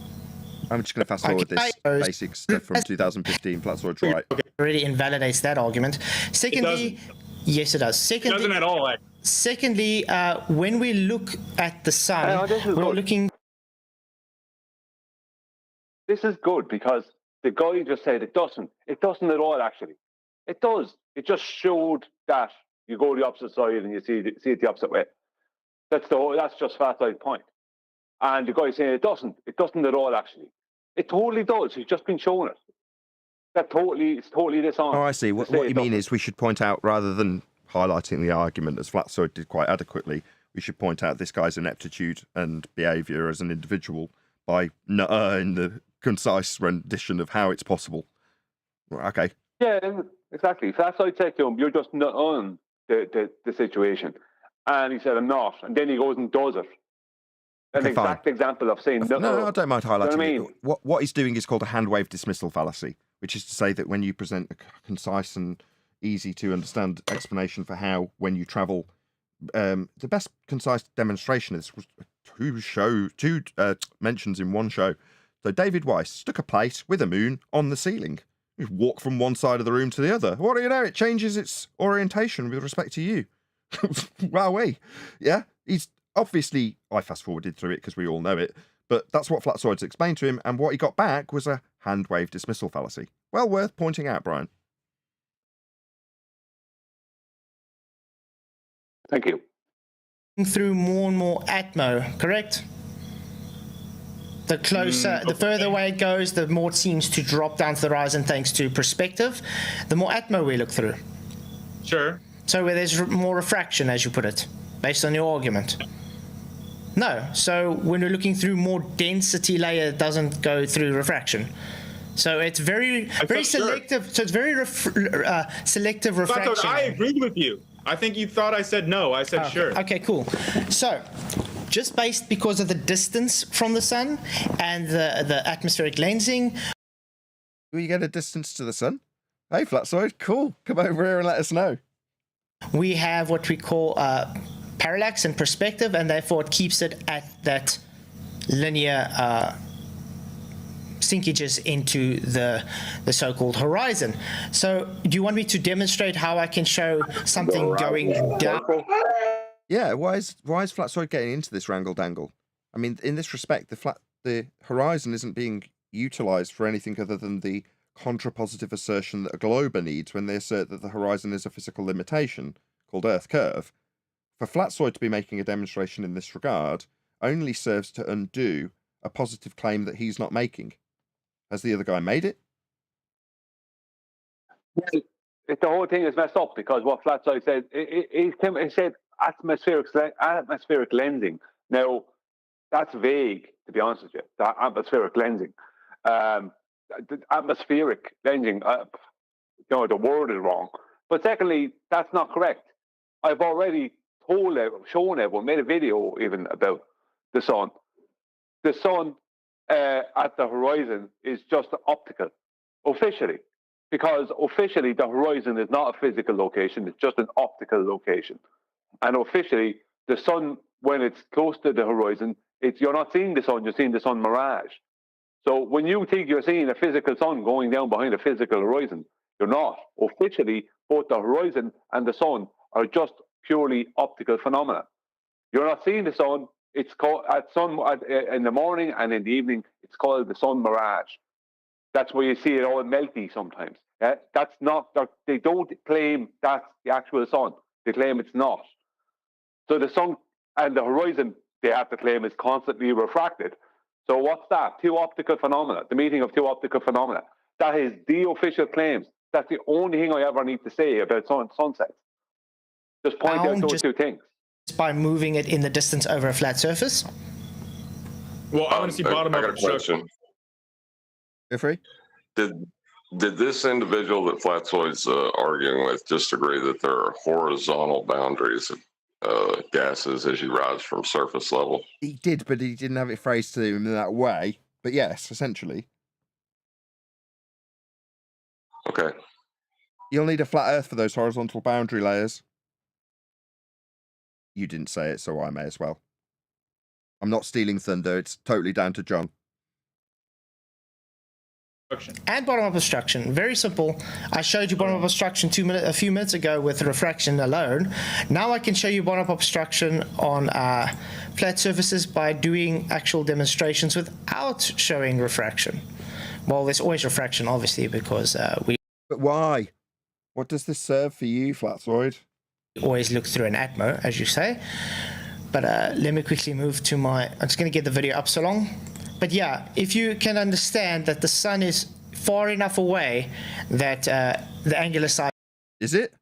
[SPEAKER 1] I'm just going to fast forward this basic stuff from 2015. Flatzoid's right.
[SPEAKER 7] Already invalidates that argument. Secondly, yes, it does.
[SPEAKER 8] It doesn't at all.
[SPEAKER 7] Secondly, when we look at the sun, we're looking.
[SPEAKER 2] This is good because the guy just said it doesn't. It doesn't at all, actually. It does. It just showed that you go the opposite side and you see it the opposite way. That's just Flatzoid's point. And the guy saying it doesn't. It doesn't at all, actually. It totally does. He's just been shown it. It's totally dishonest.
[SPEAKER 1] Oh, I see. What you mean is we should point out, rather than highlighting the argument, as Flatzoid did quite adequately, we should point out this guy's ineptitude and behaviour as an individual by in the concise rendition of how it's possible. Okay.
[SPEAKER 2] Yeah, exactly. Flatzoid said to him, "You're just not on the situation," and he said, "I'm not," and then he goes and does it. An exact example of saying no.
[SPEAKER 1] No, I don't mind highlighting.
[SPEAKER 2] You know what I mean?
[SPEAKER 1] What he's doing is called a hand wave dismissal fallacy, which is to say that when you present a concise and easy to understand explanation for how, when you travel, the best concise demonstration is two mentions in one show. So David Weiss stuck a plate with a moon on the ceiling. You walk from one side of the room to the other. What do you know? It changes its orientation with respect to you. Wowee. Yeah, he's obviously, I fast forwarded through it because we all know it, but that's what Flatzoid's explained to him, and what he got back was a hand wave dismissal fallacy. Well worth pointing out, Brian.
[SPEAKER 2] Thank you.
[SPEAKER 7] Through more and more atmo, correct? The closer, the further away it goes, the more it seems to drop down to the horizon thanks to perspective. The more atmo we look through.
[SPEAKER 8] Sure.
[SPEAKER 7] So where there's more refraction, as you put it, based on your argument. No. So when we're looking through more density layer, it doesn't go through refraction. So it's very selective. Sure. So it's very selective refraction.
[SPEAKER 8] Flatzoid, I agreed with you. I think you thought I said no. I said sure.
[SPEAKER 7] Okay, cool. So just based because of the distance from the sun and the atmospheric lensing.
[SPEAKER 1] Will you get a distance to the sun? Hey, Flatzoid, cool. Come over here and let us know.
[SPEAKER 7] We have what we call parallax and perspective, and therefore it keeps it at that linear sinkages into the so-called horizon. So do you want me to demonstrate how I can show something going down?
[SPEAKER 1] Yeah, why is Flatzoid getting into this wrangle-dangle? I mean, in this respect, the horizon isn't being utilised for anything other than the contrapositive assertion that a glober needs when they assert that the horizon is a physical limitation, called Earth curve. For Flatzoid to be making a demonstration in this regard only serves to undo a positive claim that he's not making. Has the other guy made it?
[SPEAKER 2] The whole thing is messed up because what Flatzoid said, he said atmospheric lensing. Now, that's vague, to be honest with you, that atmospheric lensing. The atmospheric lensing, the word is wrong. But secondly, that's not correct. I've already shown everyone, made a video even about the sun. The sun at the horizon is just optical, officially. Because officially, the horizon is not a physical location, it's just an optical location. And officially, the sun, when it's close to the horizon, you're not seeing the sun, you're seeing the sun mirage. So when you think you're seeing a physical sun going down behind a physical horizon, you're not. Officially, both the horizon and the sun are just purely optical phenomena. You're not seeing the sun. It's called in the morning and in the evening. It's called the sun mirage. That's where you see it all melty sometimes. That's not. They don't claim that's the actual sun. They claim it's not. So the sun and the horizon, they have to claim, is constantly refracted. So what's that? Two optical phenomena. The meeting of two optical phenomena. That is the official claims. That's the only thing I ever need to say about sunsets. Just point out those two things.
[SPEAKER 7] By moving it in the distance over a flat surface?
[SPEAKER 8] Well, I want to see bottom
[SPEAKER 4] I
[SPEAKER 8] up
[SPEAKER 4] got a question.
[SPEAKER 1] Go free.
[SPEAKER 4] Did this individual that Flatzoid's arguing with just agree that there are horizontal boundaries of gases as you rise from surface level?
[SPEAKER 1] He did, but he didn't have it phrased to him in that way. But yes, essentially.
[SPEAKER 4] Okay.
[SPEAKER 1] You'll need a flat Earth for those horizontal boundary layers. You didn't say it, so I may as well. I'm not stealing thunder. It's totally down to John.
[SPEAKER 7] And bottom-up obstruction. Very simple. I showed you bottom-up obstruction a few minutes ago with refraction alone. Now I can show you bottom-up obstruction on flat surfaces by doing actual demonstrations without showing refraction. Well, there's always refraction, obviously, because we
[SPEAKER 1] But why? What does this serve for you, Flatzoid?
[SPEAKER 7] always look through an Atmo, as you say. But let me quickly move to my... I'm just going to get the video up so long. But yeah, if you can understand that the sun is far enough away that the angular size...
[SPEAKER 1] Is it?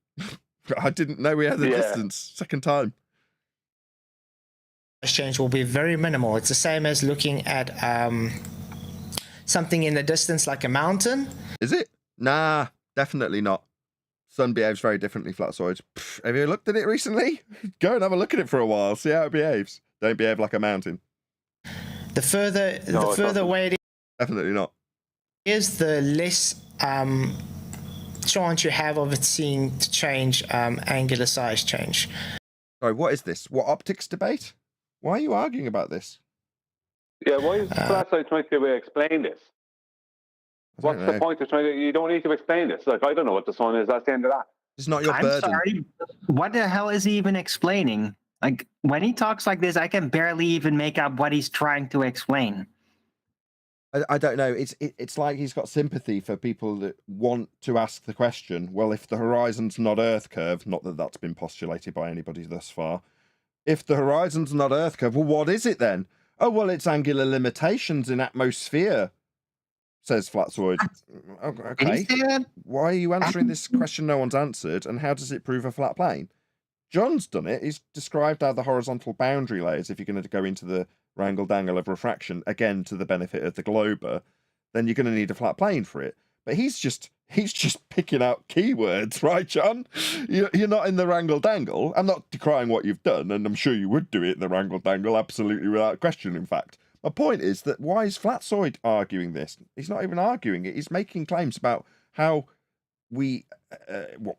[SPEAKER 1] I didn't know we had the distance. Second time.
[SPEAKER 7] Change will be very minimal. It's the same as looking at something in the distance like a mountain.
[SPEAKER 1] Is it? Nah, definitely not. Sun behaves very differently, Flatzoid. Have you looked at it recently? Go and have a look at it for a while. See how it behaves. Don't behave like a mountain.
[SPEAKER 7] The further away it is,
[SPEAKER 1] Definitely not.
[SPEAKER 7] the less chance you have of it seeing to change angular size change.
[SPEAKER 1] Sorry, what is this? What optics debate? Why are you arguing about this?
[SPEAKER 2] Yeah, why is Flatzoid trying to explain this? What's the point of trying to... You don't need to explain this. Like, I don't know what the sun is. That's the end of that.
[SPEAKER 1] It's not your
[SPEAKER 3] I'm
[SPEAKER 1] burden.
[SPEAKER 3] sorry. What the hell is he even explaining? Like, when he talks like this, I can barely even make out what he's trying to explain.
[SPEAKER 1] I don't know. It's like he's got sympathy for people that want to ask the question, well, if the horizon's not Earth curve, not that that's been postulated by anybody thus far, if the horizon's not Earth curve, well, what is it then? Oh, well, it's angular limitations in atmosphere, says Flatzoid. Okay. Why are you answering this question no one's answered, and how does it prove a flat plane? John's done it. He's described how the horizontal boundary layers, if you're going to go into the wrangle-dangle of refraction, again, to the benefit of the glober, then you're going to need a flat plane for it. But he's just picking out keywords, right, John? You're not in the wrangle-dangle. I'm not decrying what you've done, and I'm sure you would do it in the wrangle-dangle, absolutely without question, in fact. My point is that why is Flatzoid arguing this? He's not even arguing it. He's making claims about how we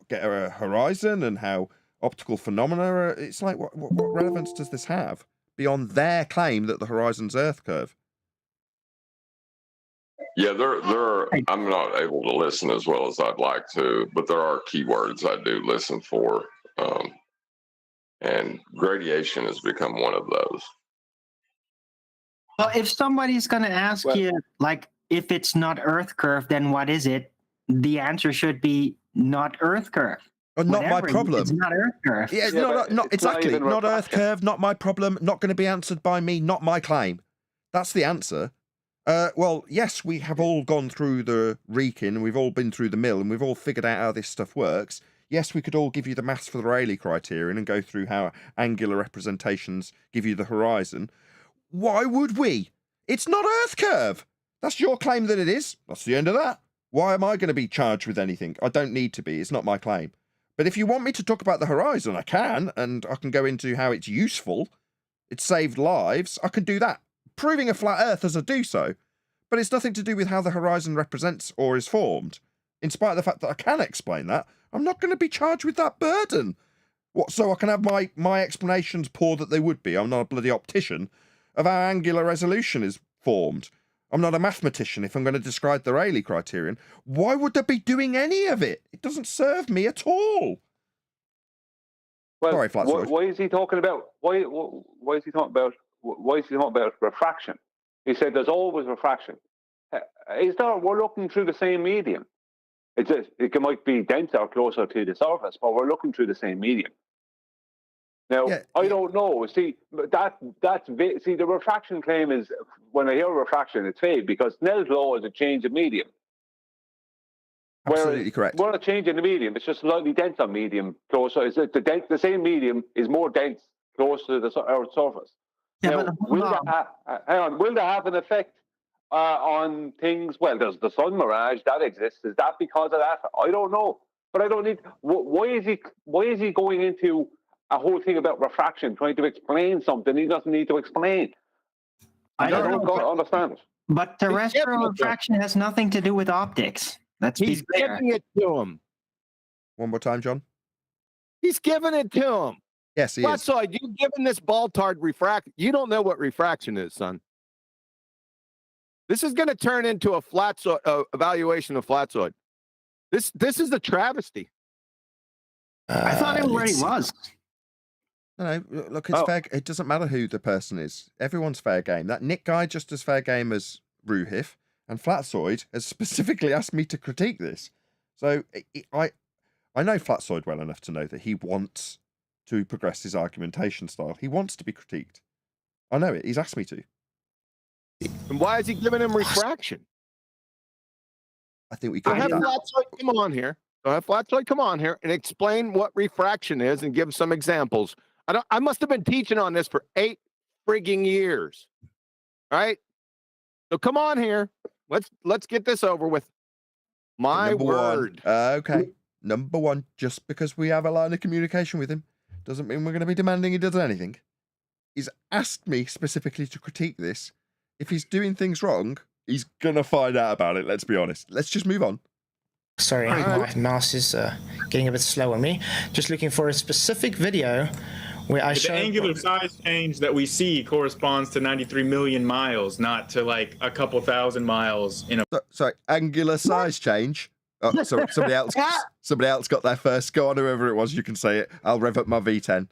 [SPEAKER 1] get a horizon and how optical phenomena are... It's like, what relevance does this have beyond their claim that the horizon's Earth curve?
[SPEAKER 4] Yeah, I'm not able to listen as well as I'd like to, but there are keywords I do listen for. And gradation has become one of those.
[SPEAKER 3] Well, if somebody's going to ask you, like, if it's not Earth curve, then what is it? The answer should be not Earth curve.
[SPEAKER 1] Not my problem.
[SPEAKER 3] It's not Earth curve.
[SPEAKER 1] Yeah, not exactly. Not Earth curve, not my problem, not going to be answered by me, not my claim. That's the answer. Well, yes, we have all gone through the Reekin, we've all been through the mill, and we've all figured out how this stuff works. Yes, we could all give you the maths for the Rayleigh criterion and go through how angular representations give you the horizon. Why would we? It's not Earth curve. That's your claim that it is. That's the end of that. Why am I going to be charged with anything? I don't need to be. It's not my claim. But if you want me to talk about the horizon, I can, and I can go into how it's useful. It's saved lives. I can do that. Proving a flat Earth as I do so. But it's nothing to do with how the horizon represents or is formed. In spite of the fact that I can explain that, I'm not going to be charged with that burden. What? So I can have my explanations, poor that they would be. I'm not a bloody optician, of how angular resolution is formed. I'm not a mathematician if I'm going to describe the Rayleigh criterion. Why would they be doing any of it? It doesn't serve me at all.
[SPEAKER 2] Well,
[SPEAKER 1] sorry, Flatzoid.
[SPEAKER 2] Why is he talking about why is he talking about refraction? He said there's always refraction. We're looking through the same medium. It might be denser or closer to the surface, but we're looking through the same medium. Now, I don't know. See, the refraction claim is, when I hear refraction, it's vague because Snell's law is a change of medium.
[SPEAKER 1] Absolutely correct.
[SPEAKER 2] We're not changing the medium; it's just slightly denser medium closer. The same medium is more dense close to the Earth's surface.
[SPEAKER 3] Yeah,
[SPEAKER 2] now, will that have an effect on things? Well, there's the sun mirage that exists. Is that because of that? I don't know, but I don't need. Why is he going into a whole thing about refraction, trying to explain something he doesn't need to explain? I don't understand it.
[SPEAKER 3] But terrestrial refraction has nothing to do with optics. He's
[SPEAKER 10] giving it to him.
[SPEAKER 1] One more time, John.
[SPEAKER 10] He's giving it to him.
[SPEAKER 1] Yes, he is.
[SPEAKER 10] Flatzoid, you've given this ball-tard refraction. You don't know what refraction is, son. This is going to turn into a Flatzoid evaluation of Flatzoid. This is a travesty.
[SPEAKER 3] I thought it already was.
[SPEAKER 1] No, look, it's fair. It doesn't matter who the person is. Everyone's fair game. That Nick guy just as fair game as Ruhif, and Flatzoid has specifically asked me to critique this. So I know Flatzoid well enough to know that he wants to progress his argumentation style. He wants to be critiqued. I know it. He's asked me to.
[SPEAKER 10] And why is he giving him refraction?
[SPEAKER 1] I think we
[SPEAKER 10] So
[SPEAKER 1] can
[SPEAKER 10] have
[SPEAKER 1] do that.
[SPEAKER 10] Flatzoid come on here. So have Flatzoid come on here and explain what refraction is and give some examples. I must have been teaching on this for 8 frigging years. All right. So come on here. Let's get this over with. My
[SPEAKER 1] Number
[SPEAKER 10] word.
[SPEAKER 1] One, okay. Number one, just because we have a line of communication with him doesn't mean we're going to be demanding he does anything. He's asked me specifically to critique this. If he's doing things wrong, he's going to find out about it. Let's be honest. Let's just move on.
[SPEAKER 7] Sorry, my mouse is getting a bit slow on me. Just looking for a specific video where I
[SPEAKER 8] The
[SPEAKER 7] show
[SPEAKER 8] angular size change that we see corresponds to 93 million miles, not to like a couple thousand miles in a.
[SPEAKER 1] Sorry, angular size change. Oh, sorry, somebody else got there first. Go on, whoever it was, you can say it. I'll rev up my V10.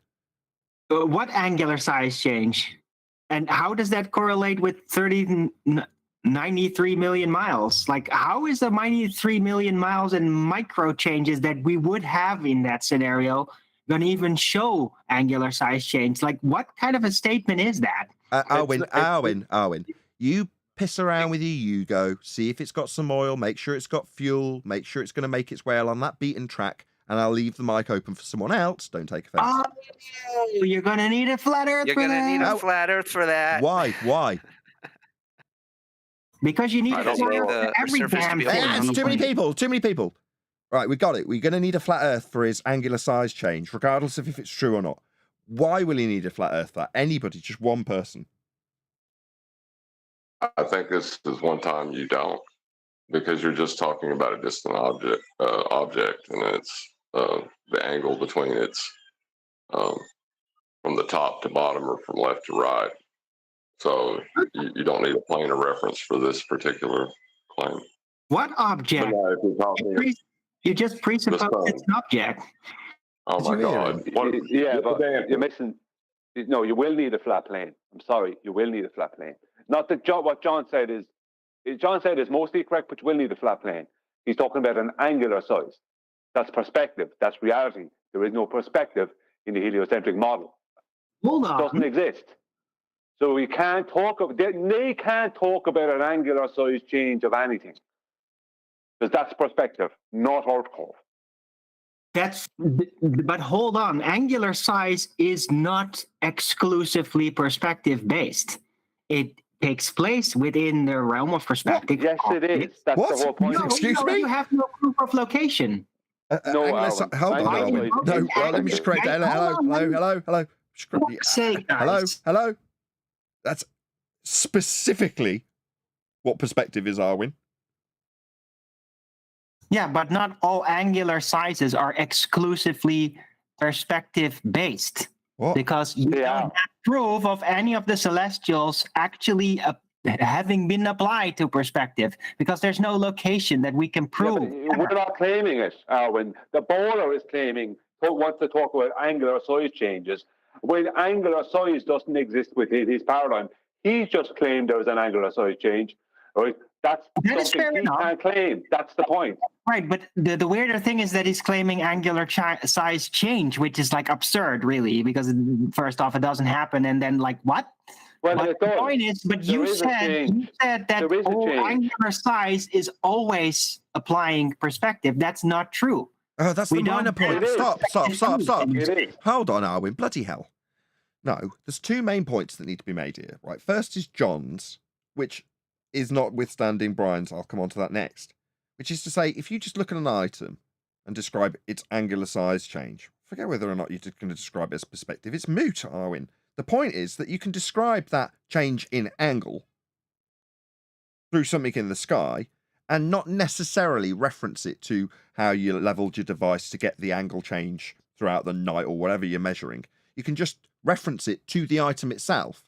[SPEAKER 3] What angular size change? And how does that correlate with 93 million miles? Like, how is the 93 million miles and micro changes that we would have in that scenario going to even show angular size change? Like, what kind of a statement is that?
[SPEAKER 1] Arwin, you piss around with your Yugo, see if it's got some oil, make sure it's got fuel, make sure it's going to make its way along that beaten track, and I'll leave the mic open for someone else. Don't take offense.
[SPEAKER 3] Oh, you're going to need a flat earth
[SPEAKER 11] You're
[SPEAKER 3] for
[SPEAKER 11] going to
[SPEAKER 3] that?
[SPEAKER 11] need a flat earth for that.
[SPEAKER 1] Why?
[SPEAKER 3] Because you need
[SPEAKER 4] I
[SPEAKER 3] a
[SPEAKER 4] don't
[SPEAKER 3] flat
[SPEAKER 4] know.
[SPEAKER 3] earth for every
[SPEAKER 11] surface to
[SPEAKER 3] damn
[SPEAKER 11] be
[SPEAKER 3] thing.
[SPEAKER 11] flat.
[SPEAKER 3] on
[SPEAKER 1] It's
[SPEAKER 3] the
[SPEAKER 1] too many
[SPEAKER 3] planet.
[SPEAKER 1] people. Right, we got it. We're going to need a flat earth for his angular size change, regardless of if it's true or not. Why will he need a flat earth for that? Anybody, just one person.
[SPEAKER 4] I think this is one time you don't, because you're just talking about a distant object, and it's the angle between its from the top to bottom or from left to right. So you don't need a plane of reference for this particular claim.
[SPEAKER 3] What object?
[SPEAKER 4] But if you're talking,
[SPEAKER 3] You just presuppose it's an object.
[SPEAKER 4] oh my God!
[SPEAKER 2] Yeah, but you're missing. No, you will need a flat plane. I'm sorry, you will need a flat plane. Not that what John said is mostly correct, but you will need a flat plane. He's talking about an angular size. That's perspective. That's reality. There is no perspective in the heliocentric model.
[SPEAKER 3] Hold
[SPEAKER 2] It
[SPEAKER 3] on.
[SPEAKER 2] doesn't exist. So we can't talk of. They can't talk about an angular size change of anything, because that's perspective, not Earth curve.
[SPEAKER 3] But hold on. Angular size is not exclusively perspective based. It takes place within the realm of perspective.
[SPEAKER 2] Yes, it is. That's
[SPEAKER 1] What?
[SPEAKER 2] the whole point.
[SPEAKER 1] Excuse me?
[SPEAKER 3] You have no proof of location.
[SPEAKER 2] No,
[SPEAKER 1] Angular si-
[SPEAKER 2] Alan.
[SPEAKER 1] hold on,
[SPEAKER 2] Angular
[SPEAKER 1] Arwin.
[SPEAKER 2] size-
[SPEAKER 1] No, let me just correct that. Hello. Just correct
[SPEAKER 3] Fuck's sake, guys.
[SPEAKER 1] Hello. That's specifically what perspective is, Arwin.
[SPEAKER 3] Yeah, but not all angular sizes are exclusively perspective based.
[SPEAKER 1] What?
[SPEAKER 3] Because you
[SPEAKER 2] They
[SPEAKER 3] don't
[SPEAKER 2] are.
[SPEAKER 3] have proof of any of the celestials actually having been applied to perspective, because there's no location that we can
[SPEAKER 2] Yeah,
[SPEAKER 3] prove.
[SPEAKER 2] but we're not claiming it, Arwin. The bowler is claiming, wants to talk about angular size changes, when angular size doesn't exist within his paradigm. He's just claimed there was an angular size change. Right? That's
[SPEAKER 3] That is
[SPEAKER 2] something
[SPEAKER 3] fair
[SPEAKER 2] he
[SPEAKER 3] enough.
[SPEAKER 2] can't claim. That's the point.
[SPEAKER 3] Right, but the weirder thing is that he's claiming angular size change, which is like absurd, really, because first off, it doesn't happen, and then like what?
[SPEAKER 2] Well,
[SPEAKER 3] But
[SPEAKER 2] it
[SPEAKER 3] the
[SPEAKER 2] does.
[SPEAKER 3] point is, but
[SPEAKER 2] There
[SPEAKER 3] you
[SPEAKER 2] is a change.
[SPEAKER 3] said that
[SPEAKER 2] There is a
[SPEAKER 3] all
[SPEAKER 2] change.
[SPEAKER 3] angular size is always applying perspective. That's not true.
[SPEAKER 1] Oh, that's
[SPEAKER 3] We
[SPEAKER 1] the minor
[SPEAKER 3] don't
[SPEAKER 1] point.
[SPEAKER 2] have
[SPEAKER 1] Stop.
[SPEAKER 2] It is.
[SPEAKER 1] Hold on, Arwin. Bloody hell. No, there's two main points that need to be made here, right? First is John's, which is notwithstanding Brian's. I'll come on to that next. Which is to say, if you just look at an item and describe its angular size change, forget whether or not you're going to describe it as perspective. It's moot, Arwin. The point is that you can describe that change in angle through something in the sky, and not necessarily reference it to how you leveled your device to get the angle change throughout the night or whatever you're measuring. You can just reference it to the item itself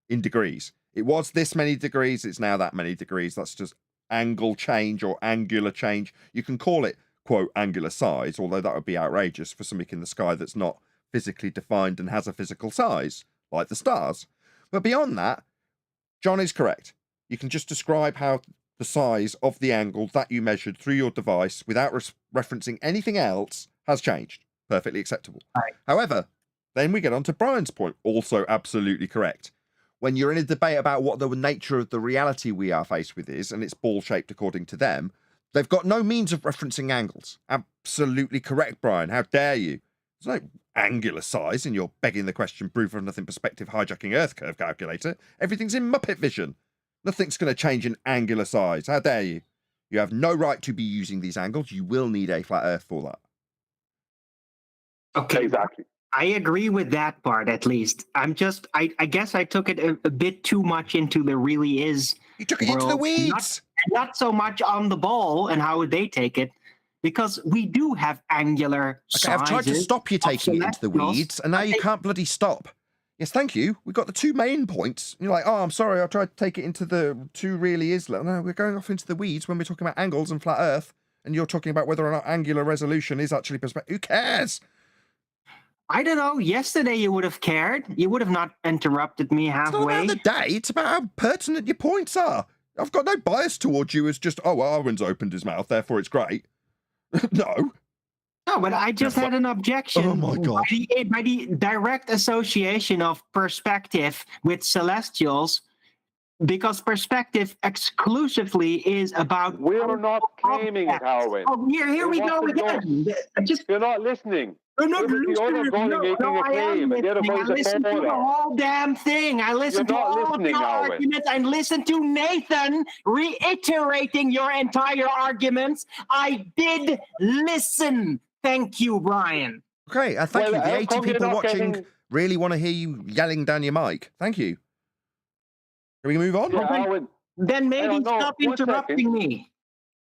[SPEAKER 1] in degrees. It was this many degrees, it's now that many degrees. That's just angle change or angular change. You can call it, quote, angular size, although that would be outrageous for something in the sky that's not physically defined and has a physical size, like the stars. But beyond that, John is correct. You can just describe how the size of the angle that you measured through your device without referencing anything else has changed. Perfectly acceptable.
[SPEAKER 3] Right.
[SPEAKER 1] However, then we get on to Brian's point, also absolutely correct. When you're in a debate about what the nature of the reality we are faced with is, and it's ball-shaped according to them, they've got no means of referencing angles. Absolutely correct, Brian. How dare you? There's no angular size in your begging the question, proof of nothing perspective hijacking Earth curve calculator. Everything's in Muppet vision. Nothing's going to change in angular size. How dare you? You have no right to be using these angles. You will need a flat Earth for that.
[SPEAKER 3] Okay,
[SPEAKER 2] Exactly.
[SPEAKER 3] I agree with that part at least. I guess I took it a bit too much into the really is.
[SPEAKER 1] You took it into the
[SPEAKER 3] world,
[SPEAKER 1] weeds.
[SPEAKER 3] Not so much on the ball and how would they take it, because we do have angular
[SPEAKER 1] Okay, I've tried to
[SPEAKER 3] sizes
[SPEAKER 1] stop you taking it into the
[SPEAKER 3] celestials.
[SPEAKER 1] weeds, and now you can't bloody stop. Yes, thank you. We've got the two main points. You're like, oh, I'm sorry, I tried to take it into the two really is. No, we're going off into the weeds when we're talking about angles and flat Earth, and you're talking about whether or not angular resolution is actually perspective. Who cares?
[SPEAKER 3] I don't know. Yesterday you would have cared. You would have not interrupted me
[SPEAKER 1] It's not
[SPEAKER 3] halfway.
[SPEAKER 1] about the day. It's about how pertinent your points are. I've got no bias towards you as just, oh, well, Arwen's opened his mouth, therefore it's great. No.
[SPEAKER 3] No, but I just had an objection.
[SPEAKER 1] Oh, my God.
[SPEAKER 3] By the direct association of perspective with celestials, because perspective exclusively is about.
[SPEAKER 2] We're not claiming it, Alwyn.
[SPEAKER 3] Oh, here we go again.
[SPEAKER 2] You're not listening.
[SPEAKER 3] I'm not
[SPEAKER 2] It was the other
[SPEAKER 3] listening.
[SPEAKER 2] guy making a
[SPEAKER 3] I am
[SPEAKER 2] claim, and the other
[SPEAKER 3] listening. I
[SPEAKER 2] guy's a
[SPEAKER 3] listened to the
[SPEAKER 2] baller.
[SPEAKER 3] whole damn thing. I listened to
[SPEAKER 2] You're not
[SPEAKER 3] all of
[SPEAKER 2] listening,
[SPEAKER 3] your
[SPEAKER 2] Alwyn.
[SPEAKER 3] arguments. I listened to Nathan reiterating your entire arguments. I did listen. Thank you, Brian.
[SPEAKER 1] Okay, thank you. The
[SPEAKER 2] how
[SPEAKER 1] 80
[SPEAKER 2] come you're
[SPEAKER 1] people
[SPEAKER 2] not
[SPEAKER 1] watching
[SPEAKER 2] getting-
[SPEAKER 1] really want to hear you yelling down your mic. Thank you. Can we move on?
[SPEAKER 2] Yeah, Alwyn.
[SPEAKER 3] Then maybe
[SPEAKER 2] Hang on,
[SPEAKER 3] stop
[SPEAKER 2] one
[SPEAKER 3] interrupting
[SPEAKER 2] second.
[SPEAKER 3] me.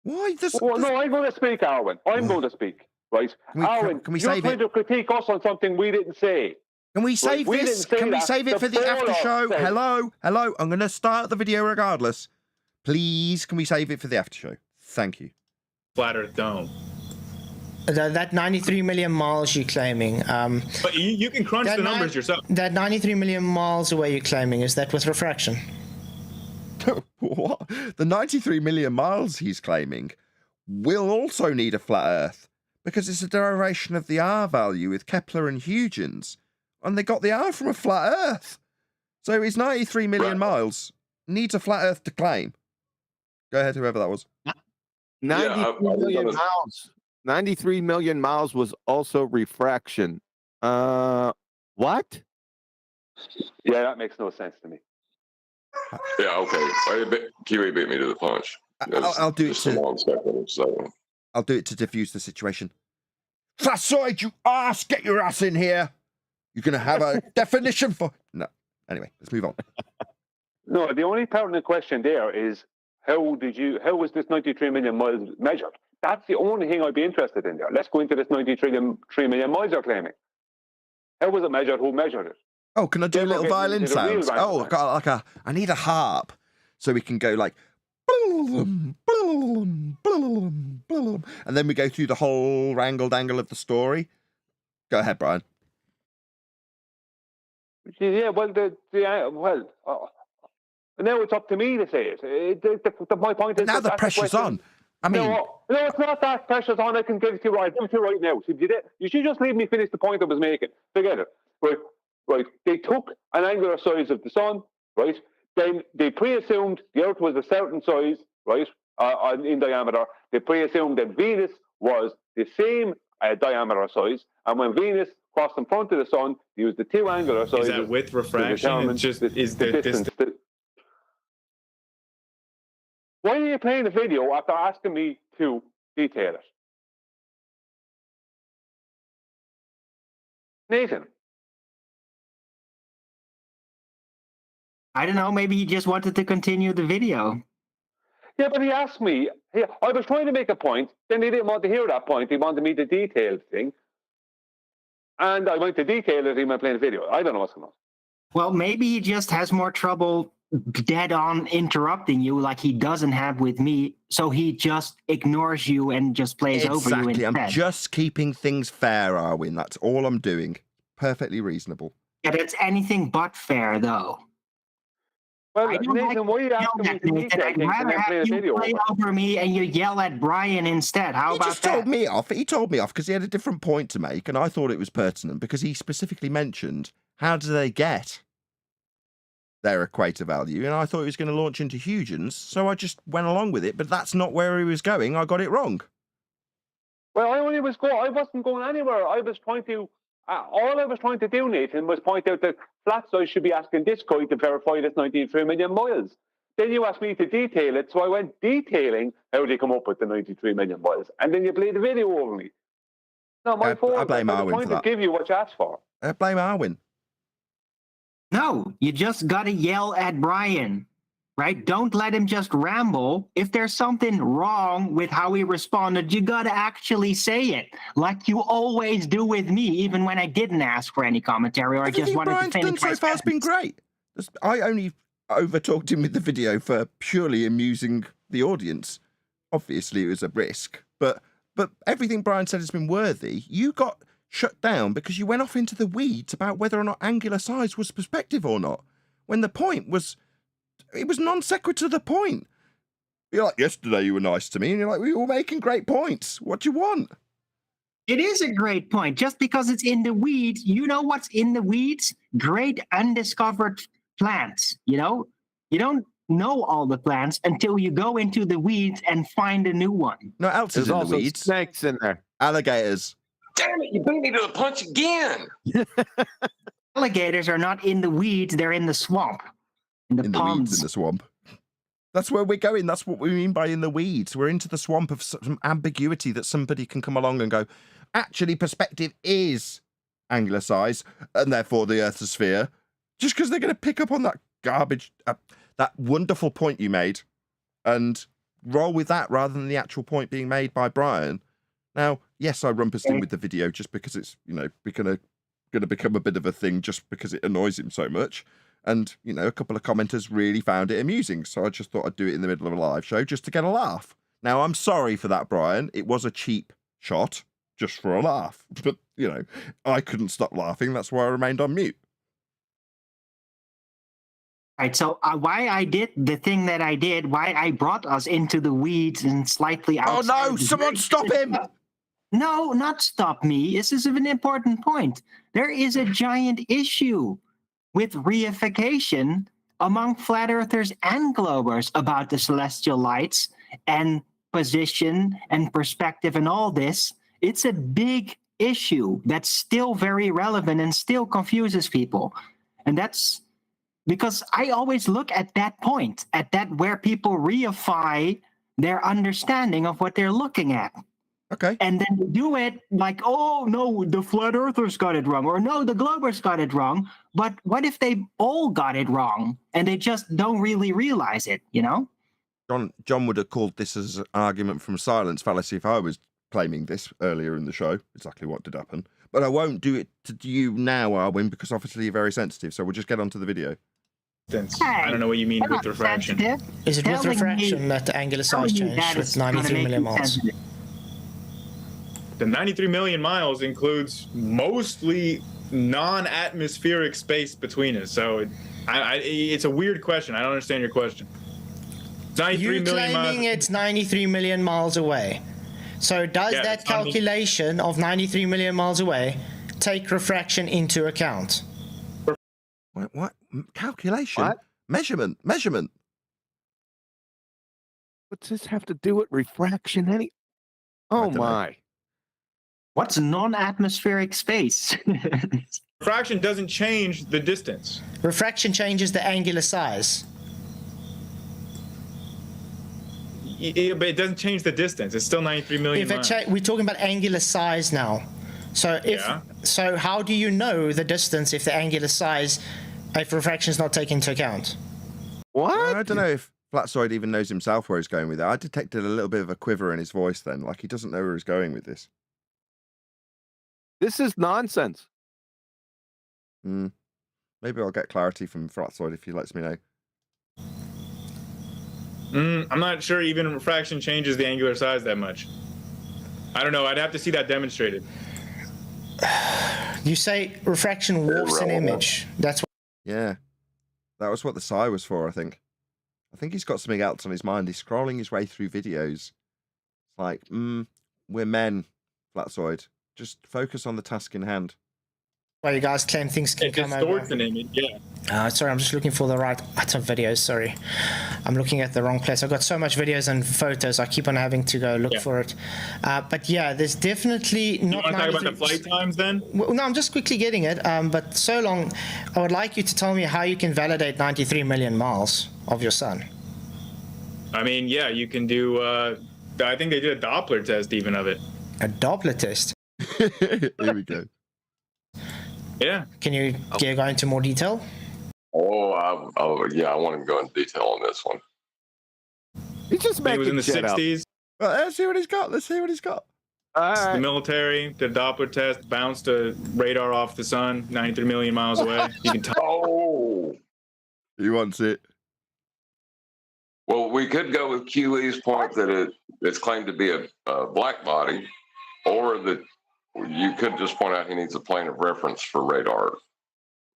[SPEAKER 1] Why?
[SPEAKER 2] Well, no, I'm going to speak, Alwyn. I'm going to speak, right? Alwyn,
[SPEAKER 1] can we
[SPEAKER 2] you're
[SPEAKER 1] save
[SPEAKER 2] trying
[SPEAKER 1] it?
[SPEAKER 2] to critique us on something we didn't say.
[SPEAKER 1] Can we save
[SPEAKER 2] we
[SPEAKER 1] this?
[SPEAKER 2] didn't say
[SPEAKER 1] Can we
[SPEAKER 2] that.
[SPEAKER 1] save it
[SPEAKER 2] The
[SPEAKER 1] for the after
[SPEAKER 2] caller
[SPEAKER 1] show?
[SPEAKER 2] said-
[SPEAKER 1] Hello? I'm going to start the video regardless. Please, can we save it for the after show? Thank you.
[SPEAKER 8] Flat Earth dome.
[SPEAKER 7] That 93 million miles you're claiming.
[SPEAKER 8] But you can crunch
[SPEAKER 7] That
[SPEAKER 8] the
[SPEAKER 7] nine-
[SPEAKER 8] numbers yourself.
[SPEAKER 7] That 93 million miles away you're claiming, is that with refraction?
[SPEAKER 1] What? The 93 million miles he's claiming will also need a flat Earth because it's a derivation of the R value with Kepler and Huygens, and they got the R from a flat Earth. So his 93 million miles needs a flat Earth to claim. Go ahead, whoever that was.
[SPEAKER 10] 93 million
[SPEAKER 4] gonna-
[SPEAKER 10] miles. 93 million miles was also refraction. What?
[SPEAKER 2] Yeah, that makes no sense to me.
[SPEAKER 4] Yeah, okay. Kiwi beat me to the punch.
[SPEAKER 1] I'll do it
[SPEAKER 4] Just a
[SPEAKER 1] to
[SPEAKER 4] long second, so.
[SPEAKER 1] I'll do it to diffuse the situation. Flatzoid, you ass! Get your ass in here! You're gonna have a definition for no. Anyway, let's move on.
[SPEAKER 2] No, the only pertinent question there is how was this 93 million miles measured? That's the only thing I'd be interested in there. Let's go into this 93 million miles you're claiming. How was it measured? Who measured it?
[SPEAKER 1] Oh, can I do
[SPEAKER 2] Yeah, we're
[SPEAKER 1] little
[SPEAKER 2] getting
[SPEAKER 1] violin
[SPEAKER 2] into the real
[SPEAKER 1] sounds? Oh,
[SPEAKER 2] violin
[SPEAKER 1] I've got like I need a harp so we can go like and then we go through the whole wrangled angle of the story. Go ahead, Brian.
[SPEAKER 2] Yeah, well, now it's up to me to say it. My point is
[SPEAKER 1] Now the
[SPEAKER 2] that's
[SPEAKER 1] pressure's
[SPEAKER 2] question.
[SPEAKER 1] on. I mean,
[SPEAKER 2] No, it's not that pressure's on. I can give it to you right. Give it to you right now. So you should just leave me finish the point I was making. Forget it. Right. They took an angular size of the sun, right? Then they pre-assumed the Earth was a certain size, right, in diameter. They pre-assumed that Venus was the same diameter size, and when Venus crossed in front of the sun, they used the two angular sizes.
[SPEAKER 8] Is that with refraction?
[SPEAKER 2] determine
[SPEAKER 8] It's just
[SPEAKER 2] the
[SPEAKER 8] is the
[SPEAKER 2] distance. Why are you playing the video after asking me to detail it? Nathan.
[SPEAKER 3] I don't know. Maybe he just wanted to continue the video.
[SPEAKER 2] Yeah, but he asked me. I was trying to make a point. Then he didn't want to hear that point. He wanted me to detail the thing. And I went to detail it. He went playing the video. I don't know what's going on.
[SPEAKER 3] Well, maybe he just has more trouble dead on interrupting you like he doesn't have with me. So he just ignores you and just plays over you
[SPEAKER 1] Exactly.
[SPEAKER 3] instead.
[SPEAKER 1] I'm just keeping things fair, Arwin. That's all I'm doing. Perfectly reasonable.
[SPEAKER 3] Yeah, that's anything but fair, though.
[SPEAKER 2] Well,
[SPEAKER 3] I don't
[SPEAKER 2] Nathan, why are you asking me to
[SPEAKER 3] Nathan.
[SPEAKER 2] detail
[SPEAKER 3] I'd
[SPEAKER 2] things and
[SPEAKER 3] rather
[SPEAKER 2] then play
[SPEAKER 3] have
[SPEAKER 2] a
[SPEAKER 3] you
[SPEAKER 2] video?
[SPEAKER 3] play over me and you yell at Brian instead. How
[SPEAKER 1] He
[SPEAKER 3] about
[SPEAKER 1] just
[SPEAKER 3] that?
[SPEAKER 1] told me off. He told me off because he had a different point to make, and I thought it was pertinent because he specifically mentioned how do they get their equator value, and I thought he was going to launch into Huygens, so I just went along with it. But that's not where he was going. I got it wrong.
[SPEAKER 2] Well, I wasn't going anywhere. I was trying to. All I was trying to do, Nathan, was point out that Flatzoid should be asking this guy to verify this 93 million miles. Then you asked me to detail it, so I went detailing how they come up with the 93 million miles, and then you played the video over me. No, my fault.
[SPEAKER 1] I blame
[SPEAKER 2] I was
[SPEAKER 1] Arwin
[SPEAKER 2] trying
[SPEAKER 1] for
[SPEAKER 2] to
[SPEAKER 1] that.
[SPEAKER 2] give you what you asked for.
[SPEAKER 1] I blame Arwin.
[SPEAKER 3] No, you just got to yell at Brian, right? Don't let him just ramble. If there's something wrong with how he responded, you got to actually say it, like you always do with me, even when I didn't ask for any commentary or I just
[SPEAKER 1] Everything
[SPEAKER 3] wanted
[SPEAKER 1] Brian's
[SPEAKER 3] to finish
[SPEAKER 1] done
[SPEAKER 3] my
[SPEAKER 1] so far has been
[SPEAKER 3] sentence.
[SPEAKER 1] great. I only over-talked him with the video for purely amusing the audience. Obviously, it was a risk, but everything Brian said has been worthy. You got shut down because you went off into the weeds about whether or not angular size was perspective or not, when the point was, it was non sequitur to the point. You're like, yesterday you were nice to me, and you're like, we were making great points. What do you want?
[SPEAKER 3] It is a great point. Just because it's in the weeds, you know what's in the weeds? Great undiscovered plants. You know, you don't know all the plants until you go into the weeds and find a new one.
[SPEAKER 1] No, else is
[SPEAKER 10] There's
[SPEAKER 1] in the
[SPEAKER 10] also
[SPEAKER 1] weeds.
[SPEAKER 10] snakes in there.
[SPEAKER 1] Alligators.
[SPEAKER 4] Damn it, you beat me to the punch again.
[SPEAKER 3] Alligators are not in the weeds; they're in the swamp, in the
[SPEAKER 1] In the
[SPEAKER 3] ponds.
[SPEAKER 1] weeds in the swamp. That's where we're going. That's what we mean by in the weeds. We're into the swamp of some ambiguity that somebody can come along and go, actually, perspective is angular size, and therefore the Earth's a sphere, just because they're going to pick up on that garbage, that wonderful point you made, and roll with that rather than the actual point being made by Brian. Now, yes, I rumpused him with the video just because it's, going to become a bit of a thing just because it annoys him so much. And, a couple of commenters really found it amusing. So I just thought I'd do it in the middle of a live show just to get a laugh. Now, I'm sorry for that, Brian. It was a cheap shot just for a laugh. But, I couldn't stop laughing. That's why I remained on mute.
[SPEAKER 3] Right, so why I did the thing that I did, why I brought us into the weeds and slightly outside.
[SPEAKER 1] Oh, no, someone stop him!
[SPEAKER 3] No, not stop me. This is an important point. There is a giant issue with reification among flat earthers and globers about the celestial lights and position and perspective and all this. It's a big issue that's still very relevant and still confuses people. And that's because I always look at that point, at that where people reify their understanding of what they're looking at.
[SPEAKER 1] Okay.
[SPEAKER 3] And then they do it like, oh, no, the flat earthers got it wrong, or no, the globers got it wrong. But what if they all got it wrong and they just don't really realize it,
[SPEAKER 1] John would have called this as an argument from silence fallacy if I was claiming this earlier in the show, exactly what did happen. But I won't do it to you now, Arwin, because obviously you're very sensitive. So we'll just get on to the video.
[SPEAKER 8] I don't know what you mean with refraction.
[SPEAKER 7] Is it with refraction that the angular size changed with 93 million miles?
[SPEAKER 8] The 93 million miles includes mostly non-atmospheric space between us. So it's a weird question. I don't understand your question. It's 93
[SPEAKER 7] You're
[SPEAKER 8] million
[SPEAKER 7] claiming
[SPEAKER 8] miles.
[SPEAKER 7] it's 93 million miles away. So does
[SPEAKER 8] Yeah,
[SPEAKER 7] that
[SPEAKER 8] it's not me.
[SPEAKER 7] calculation of 93 million miles away take refraction into account?
[SPEAKER 1] What? Calculation?
[SPEAKER 10] What?
[SPEAKER 1] Measurement.
[SPEAKER 10] What's this have to do with refraction?
[SPEAKER 1] I
[SPEAKER 10] Oh
[SPEAKER 1] don't know.
[SPEAKER 10] my!
[SPEAKER 3] What's non-atmospheric space?
[SPEAKER 8] Refraction doesn't change the distance.
[SPEAKER 7] Refraction changes the angular size.
[SPEAKER 8] But it doesn't change the distance. It's still 93 million miles.
[SPEAKER 7] We're talking about angular size now. So so how do you know the distance if the angular size, if refraction is not taken into account?
[SPEAKER 10] What?
[SPEAKER 1] I don't know if Flatzoid even knows himself where he's going with it. I detected a little bit of a quiver in his voice then, like he doesn't know where he's going with this.
[SPEAKER 10] This is nonsense.
[SPEAKER 1] Maybe I'll get clarity from Flatzoid if he lets me know.
[SPEAKER 8] I'm not sure even refraction changes the angular size that much. I don't know. I'd have to see that demonstrated.
[SPEAKER 7] You say refraction warps an image. That's what.
[SPEAKER 1] Yeah, that was what the psi was for, I think. I think he's got something else on his mind. He's scrolling his way through videos. It's like, we're men, Flatzoid. Just focus on the task in hand.
[SPEAKER 7] Well, you guys claim things can
[SPEAKER 8] It
[SPEAKER 7] come
[SPEAKER 8] distorts
[SPEAKER 7] over.
[SPEAKER 8] an image, yeah.
[SPEAKER 7] Sorry, I'm just looking for the right item of videos. Sorry, I'm looking at the wrong place. I've got so much videos and photos. I keep on having to go look for it. But yeah, there's definitely
[SPEAKER 8] You
[SPEAKER 7] not.
[SPEAKER 8] want to talk about the flight times then?
[SPEAKER 7] Well, no, I'm just quickly getting it. But so long, I would like you to tell me how you can validate 93 million miles of your sun.
[SPEAKER 8] I mean, yeah, you can do. I think they did a Doppler test even of it.
[SPEAKER 7] A Doppler test.
[SPEAKER 1] Here we go.
[SPEAKER 8] Yeah.
[SPEAKER 7] Can you go into more detail?
[SPEAKER 4] Yeah, I want to go into detail on this one.
[SPEAKER 10] He's just
[SPEAKER 8] It
[SPEAKER 10] making
[SPEAKER 8] was in the
[SPEAKER 10] shit up.
[SPEAKER 8] 60s.
[SPEAKER 1] Well, let's see what he's got. Let's see what he's got.
[SPEAKER 10] All
[SPEAKER 8] The
[SPEAKER 10] right.
[SPEAKER 8] military did a Doppler test, bounced a radar off the sun, 93 million miles away. You can tell.
[SPEAKER 4] Oh,
[SPEAKER 1] He wants it.
[SPEAKER 4] well, we could go with QE's point that it's claimed to be a black body, or that you could just point out he needs a plane of reference for radar.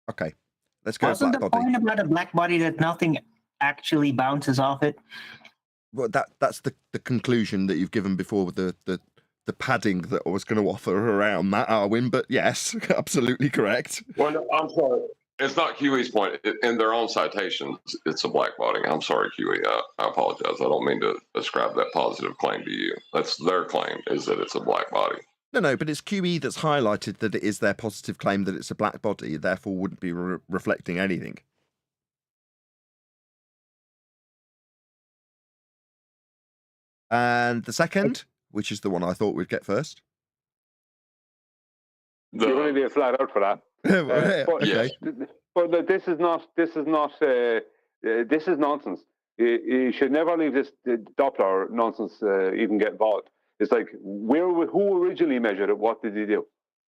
[SPEAKER 1] Okay, let's go
[SPEAKER 3] Wasn't
[SPEAKER 1] black
[SPEAKER 3] the
[SPEAKER 1] body.
[SPEAKER 3] point about a black body that nothing actually bounces off it?
[SPEAKER 1] Well, that's the conclusion that you've given before with the padding that I was going to offer around that, Arwin. But yes, absolutely correct.
[SPEAKER 4] Well, no, I'm sorry. It's not QE's point. In their own citations, it's a black body. I'm sorry, QE. I apologize. I don't mean to ascribe that positive claim to you. That's their claim, is that it's a black body.
[SPEAKER 1] No, but it's QE that's highlighted that it is their positive claim that it's a black body, therefore wouldn't be reflecting anything. And the second, which is the one I thought we'd get first.
[SPEAKER 2] You're going to be a flat out for that.
[SPEAKER 1] Okay.
[SPEAKER 2] But this is nonsense. You should never leave this Doppler nonsense even get involved. It's like who originally measured it? What did he do?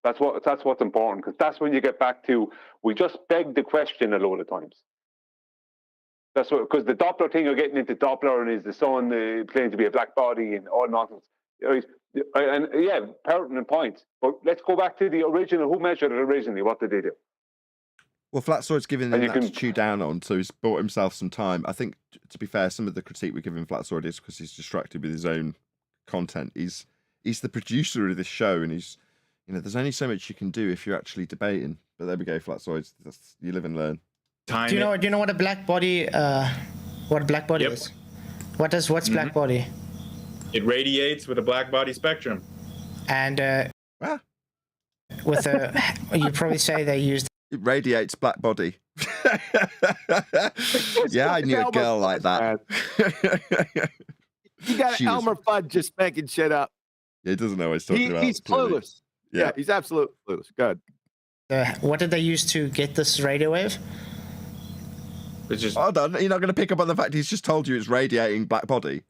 [SPEAKER 2] That's what's important, because that's when you get back to, we just begged the question a load of times. That's what, because the Doppler thing, you're getting into Doppler and is the sun claimed to be a black body and all nonsense. And yeah, pertinent points. But let's go back to the original. Who measured it originally? What did they do?
[SPEAKER 1] Well, Flatzoid's given him that to chew down on, so he's bought himself some time. I think, to be fair, some of the critique we're giving Flatzoid is because he's distracted with his own content. He's the producer of this show, and he's, there's only so much you can do if you're actually debating. But there we go, Flatzoid. You live and learn.
[SPEAKER 7] Do you know what a black body is? What's black body?
[SPEAKER 8] It radiates with a black body spectrum.
[SPEAKER 7] And with you probably say they used.
[SPEAKER 1] It radiates black body. Yeah, I knew a girl like that.
[SPEAKER 10] You got Elmer Fudd just making shit up.
[SPEAKER 1] Yeah, he doesn't know what he's talking about.
[SPEAKER 10] He's clueless. Yeah, he's absolutely clueless. Good.
[SPEAKER 7] What did they use to get this radio wave?
[SPEAKER 8] It's just,
[SPEAKER 1] hold on, you're not going to pick up on the fact he's just told you it's radiating black body.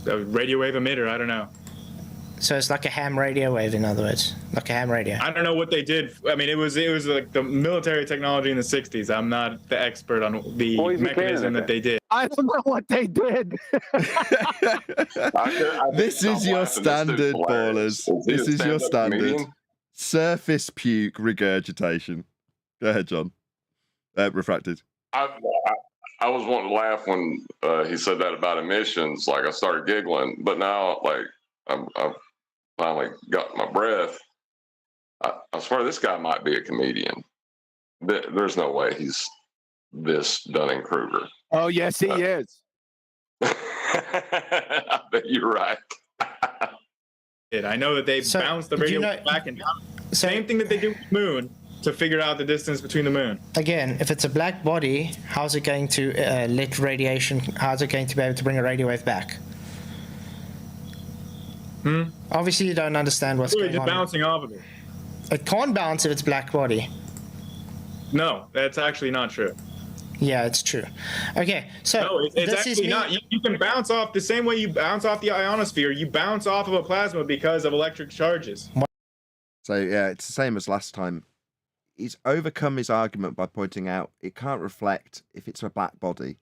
[SPEAKER 8] a radio wave emitter. I don't know.
[SPEAKER 7] So it's like a ham radio wave, in other words, like a ham radio.
[SPEAKER 8] I don't know what they did. I mean, it was like the military technology in the 60s. I'm not the expert on the mechanism that they did.
[SPEAKER 10] I don't know what they did.
[SPEAKER 1] This is your standard, ballers. This is your standard. Surface puke regurgitation. Go ahead, John. Refracted.
[SPEAKER 4] I was wanting to laugh when he said that about emissions. Like, I started giggling, but now, like, I've finally got my breath. I swear this guy might be a comedian. There's no way he's this Dunning-Kruger.
[SPEAKER 10] Oh, yes, he is.
[SPEAKER 4] I bet you're right.
[SPEAKER 8] I know that they bounced the radio back and down. Same thing that they do with the moon to figure out the distance between the moon.
[SPEAKER 7] Again, if it's a black body, how's it going to let radiation? How's it going to be able to bring a radio wave back? Obviously, you don't understand what's going on.
[SPEAKER 8] Just bouncing off of it.
[SPEAKER 7] It can't bounce if it's black body.
[SPEAKER 8] No, that's actually not true.
[SPEAKER 7] Yeah, it's true. Okay, so
[SPEAKER 8] No, it's
[SPEAKER 7] this is
[SPEAKER 8] actually
[SPEAKER 7] me.
[SPEAKER 8] not. You can bounce off the same way you bounce off the ionosphere. You bounce off of a plasma because of electric charges.
[SPEAKER 1] So yeah, it's the same as last time. He's overcome his argument by pointing out it can't reflect if it's a black body.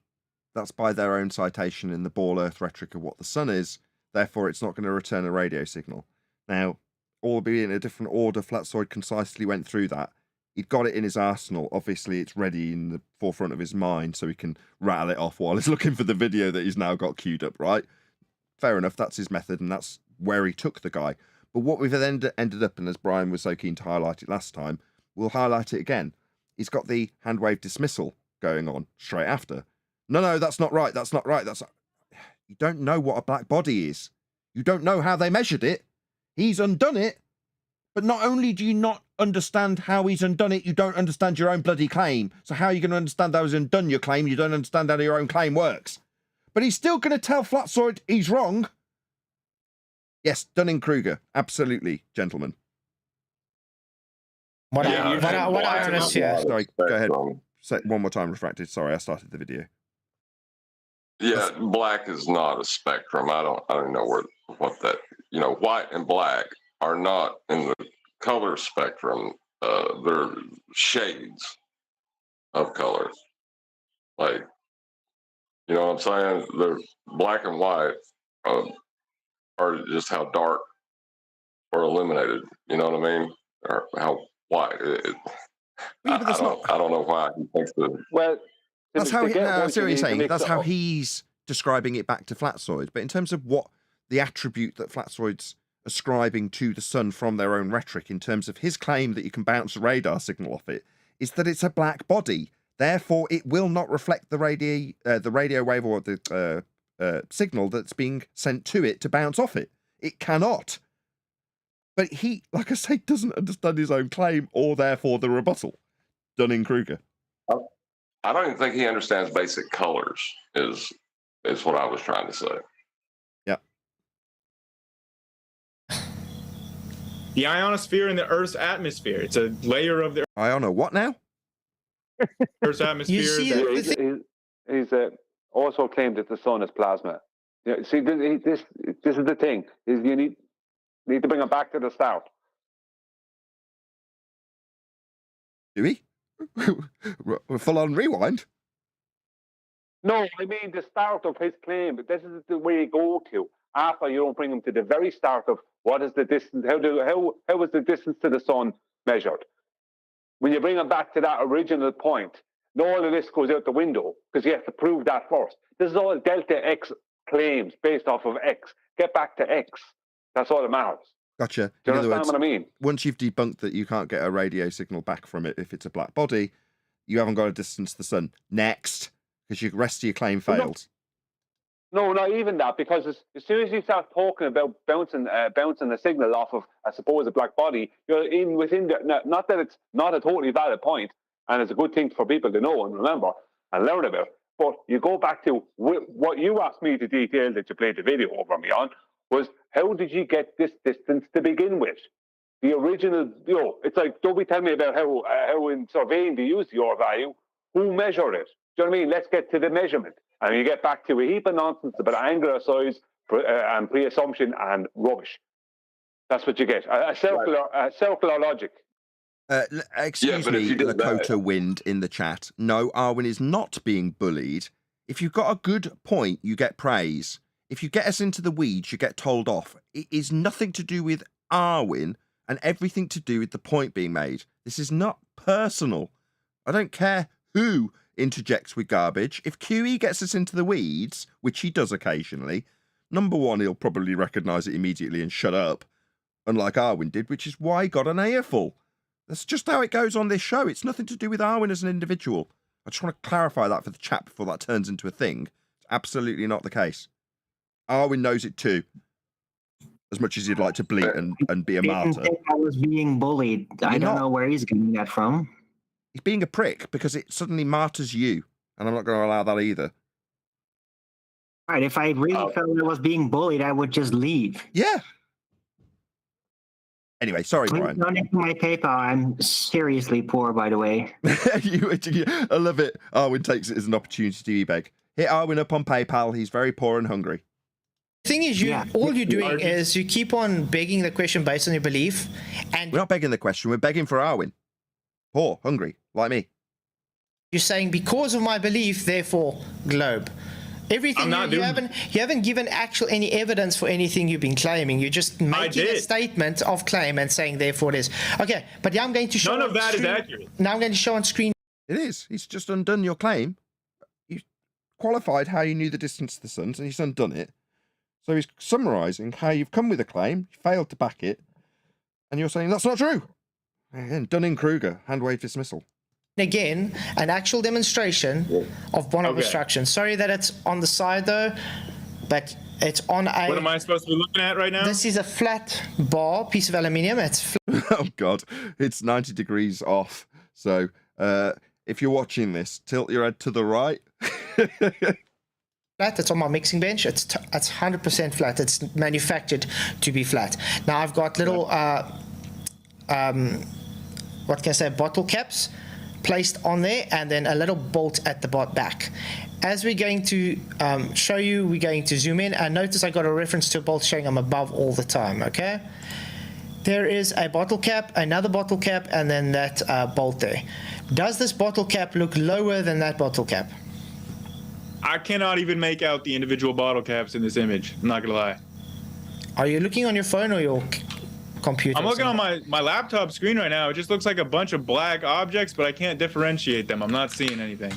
[SPEAKER 1] That's by their own citation in the ball earth rhetoric of what the sun is. Therefore, it's not going to return a radio signal. Now, albeit in a different order, Flatzoid concisely went through that. He'd got it in his arsenal. Obviously, it's ready in the forefront of his mind, so he can rattle it off while he's looking for the video that he's now got queued up, right? Fair enough, that's his method, and that's where he took the guy. But what we've then ended up, and as Brian was so keen to highlight it last time, we'll highlight it again. He's got the hand wave dismissal going on straight after. No, that's not right. That's not right. That's not... You don't know what a black body is. You don't know how they measured it. He's undone it. But not only do you not understand how he's undone it, you don't understand your own bloody claim. So how are you going to understand how he's undone your claim? You don't understand how your own claim works. But he's still going to tell Flatzoid he's wrong. Yes, Dunning-Kruger. Absolutely, gentlemen.
[SPEAKER 7] What ionosphere?
[SPEAKER 1] Sorry, go ahead. Say one more time, Refracted. Sorry, I started the video.
[SPEAKER 4] Yeah, black is not a spectrum. I don't know what that, white and black are not in the color spectrum. They're shades of color. Like, you know what I'm saying? They're black and white are just how dark or illuminated. You know what I mean? Or how white. I don't know why he thinks that.
[SPEAKER 2] Well,
[SPEAKER 1] that's how he, I see what you're saying. That's how
[SPEAKER 2] up.
[SPEAKER 1] he's describing it back to Flatzoid. But in terms of what the attribute that Flatzoid's ascribing to the sun from their own rhetoric, in terms of his claim that you can bounce a radar signal off it, is that it's a black body. Therefore, it will not reflect the radio wave or the signal that's being sent to it to bounce off it. It cannot. But he, like I say, doesn't understand his own claim or therefore the rebuttal. Dunning-Kruger.
[SPEAKER 4] I don't even think he understands basic colors is what I was trying to say.
[SPEAKER 1] Yeah.
[SPEAKER 8] The ionosphere in the Earth's atmosphere. It's a layer of the
[SPEAKER 1] Iono what now?
[SPEAKER 8] Earth's atmosphere.
[SPEAKER 2] He's also claimed that the sun is plasma. See, this is the thing. Is you need to bring it back to the start.
[SPEAKER 1] Do we? We're full on rewind.
[SPEAKER 2] No, I mean the start of his claim. But this is the way you go to after you don't bring him to the very start of what is the distance? How is the distance to the sun measured? When you bring him back to that original point, all of this goes out the window because you have to prove that first. This is all delta X claims based off of X. Get back to X. That's all that matters.
[SPEAKER 1] Gotcha.
[SPEAKER 2] Do you understand what I mean?
[SPEAKER 1] Once you've debunked that you can't get a radio signal back from it if it's a black body, you haven't got a distance to the sun. Next, because the rest of your claim fails.
[SPEAKER 2] No, not even that, because as soon as you start talking about bouncing the signal off of, I suppose, a black body, you're within the, not that it's not a totally valid point, and it's a good thing for people to know and remember and learn about, but you go back to what you asked me to detail that you played the video over me on, was how did you get this distance to begin with? The original, it's like, don't be telling me about how in surveying they use your value, who measured it? Do you know what I mean? Let's get to the measurement. And you get back to a heap of nonsense about angular size and pre-assumption and rubbish. That's what you get. A circular logic.
[SPEAKER 1] Excuse me, Lakota Wind in the chat. No, Arwin is not being bullied. If you've got a good point, you get praise. If you get us into the weeds, you get told off. It is nothing to do with Arwin and everything to do with the point being made. This is not personal. I don't care who interjects with garbage. If QE gets us into the weeds, which he does occasionally, number one, he'll probably recognise it immediately and shut up, unlike Arwin did, which is why he got an earful. That's just how it goes on this show. It's nothing to do with Arwin as an individual. I just want to clarify that for the chat before that turns into a thing. It's absolutely not the case. Arwin knows it too, as much as he'd like to bleat and be a martyr.
[SPEAKER 3] I was being bullied. I don't know where he's getting that from.
[SPEAKER 1] He's being a prick because it suddenly martyrs you, and I'm not going to allow that either.
[SPEAKER 3] Right, if I really felt I was being bullied, I would just leave.
[SPEAKER 1] Yeah. Anyway, sorry,
[SPEAKER 3] Please
[SPEAKER 1] Brian.
[SPEAKER 3] donate to my PayPal. I'm seriously poor, by the way.
[SPEAKER 1] I love it. Arwin takes it as an opportunity to beg. Hit Arwin up on PayPal. He's very poor and hungry.
[SPEAKER 7] The thing is, all you're doing is you keep on begging the question based on your belief, and
[SPEAKER 1] we're not begging the question. We're begging for Arwin. Poor, hungry, like me.
[SPEAKER 7] You're saying because of my belief, therefore globe. Everything you haven't given any evidence for anything you've been claiming. You're just making a statement of claim and saying therefore it is. Okay, but yeah, I'm going to show.
[SPEAKER 8] None of that is accurate.
[SPEAKER 7] Now I'm going to show on screen.
[SPEAKER 1] It is. He's just undone your claim. You qualified how you knew the distance to the suns, and he's undone it. So he's summarising how you've come with a claim, you failed to back it, and you're saying that's not true. And Dunning-Kruger, hand wave dismissal.
[SPEAKER 7] Again, an actual demonstration of Bono obstruction. Sorry that it's on the side though, but it's on a...
[SPEAKER 8] What am I supposed to be looking at right now?
[SPEAKER 7] This is a flat bar, piece of aluminium. It's
[SPEAKER 1] oh God, it's 90 degrees off. So if you're watching this, tilt your head to the right.
[SPEAKER 7] Flat. It's on my mixing bench. It's 100% flat. It's manufactured to be flat. Now I've got little what can I say, bottle caps placed on there, and then a little bolt at the back. As we're going to show you, we're going to zoom in, and notice I got a reference to a bolt showing I'm above all the time. Okay, there is a bottle cap, another bottle cap, and then that bolt there. Does this bottle cap look lower than that bottle cap?
[SPEAKER 8] I cannot even make out the individual bottle caps in this image. I'm not gonna lie.
[SPEAKER 7] Are you looking on your phone or your computer?
[SPEAKER 8] I'm looking on my laptop screen right now. It just looks like a bunch of black objects, but I can't differentiate them. I'm not seeing anything.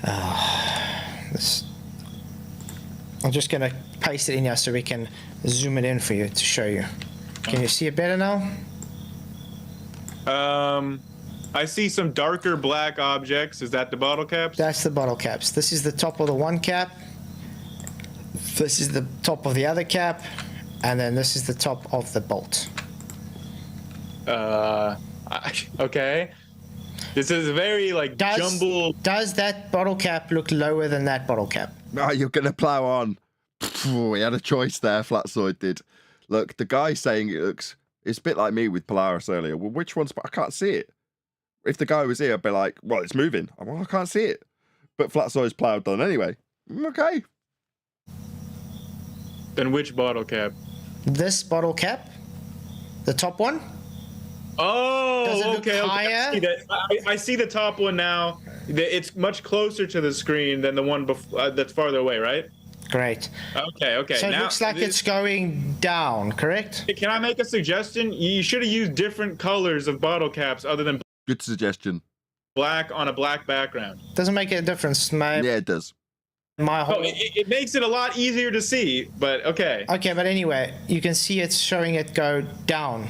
[SPEAKER 7] I'm just gonna paste it in here so we can zoom it in for you to show you. Can you see it better now?
[SPEAKER 8] I see some darker black objects. Is that the bottle caps?
[SPEAKER 7] That's the bottle caps. This is the top of the one cap. This is the top of the other cap. And then this is the top of the bolt.
[SPEAKER 8] Okay. This is very jumbled.
[SPEAKER 7] Does that bottle cap look lower than that bottle cap?
[SPEAKER 1] Oh, you're going to plow on. We had a choice there, Flatzoid did. Look, the guy saying it looks... It's a bit like me with Polaris earlier. Well, which one's... I can't see it. If the guy was here, I'd be like, well, it's moving. Well, I can't see it. But Flatzoid's plowed done anyway. Okay.
[SPEAKER 8] Then which bottle cap?
[SPEAKER 7] This bottle cap? The top one?
[SPEAKER 8] Oh, okay.
[SPEAKER 7] Higher?
[SPEAKER 8] I see the top one now. It's much closer to the screen than the one that's farther away, right?
[SPEAKER 7] Great.
[SPEAKER 8] Okay.
[SPEAKER 7] So it looks like it's going down, correct?
[SPEAKER 8] Can I make a suggestion? You should have used different colors of bottle caps other than
[SPEAKER 1] good suggestion.
[SPEAKER 8] Black on a black background.
[SPEAKER 7] Doesn't make a difference, mate.
[SPEAKER 1] Yeah, it does.
[SPEAKER 8] It makes it a lot easier to see, but okay.
[SPEAKER 7] Okay, but anyway, you can see it's showing it go down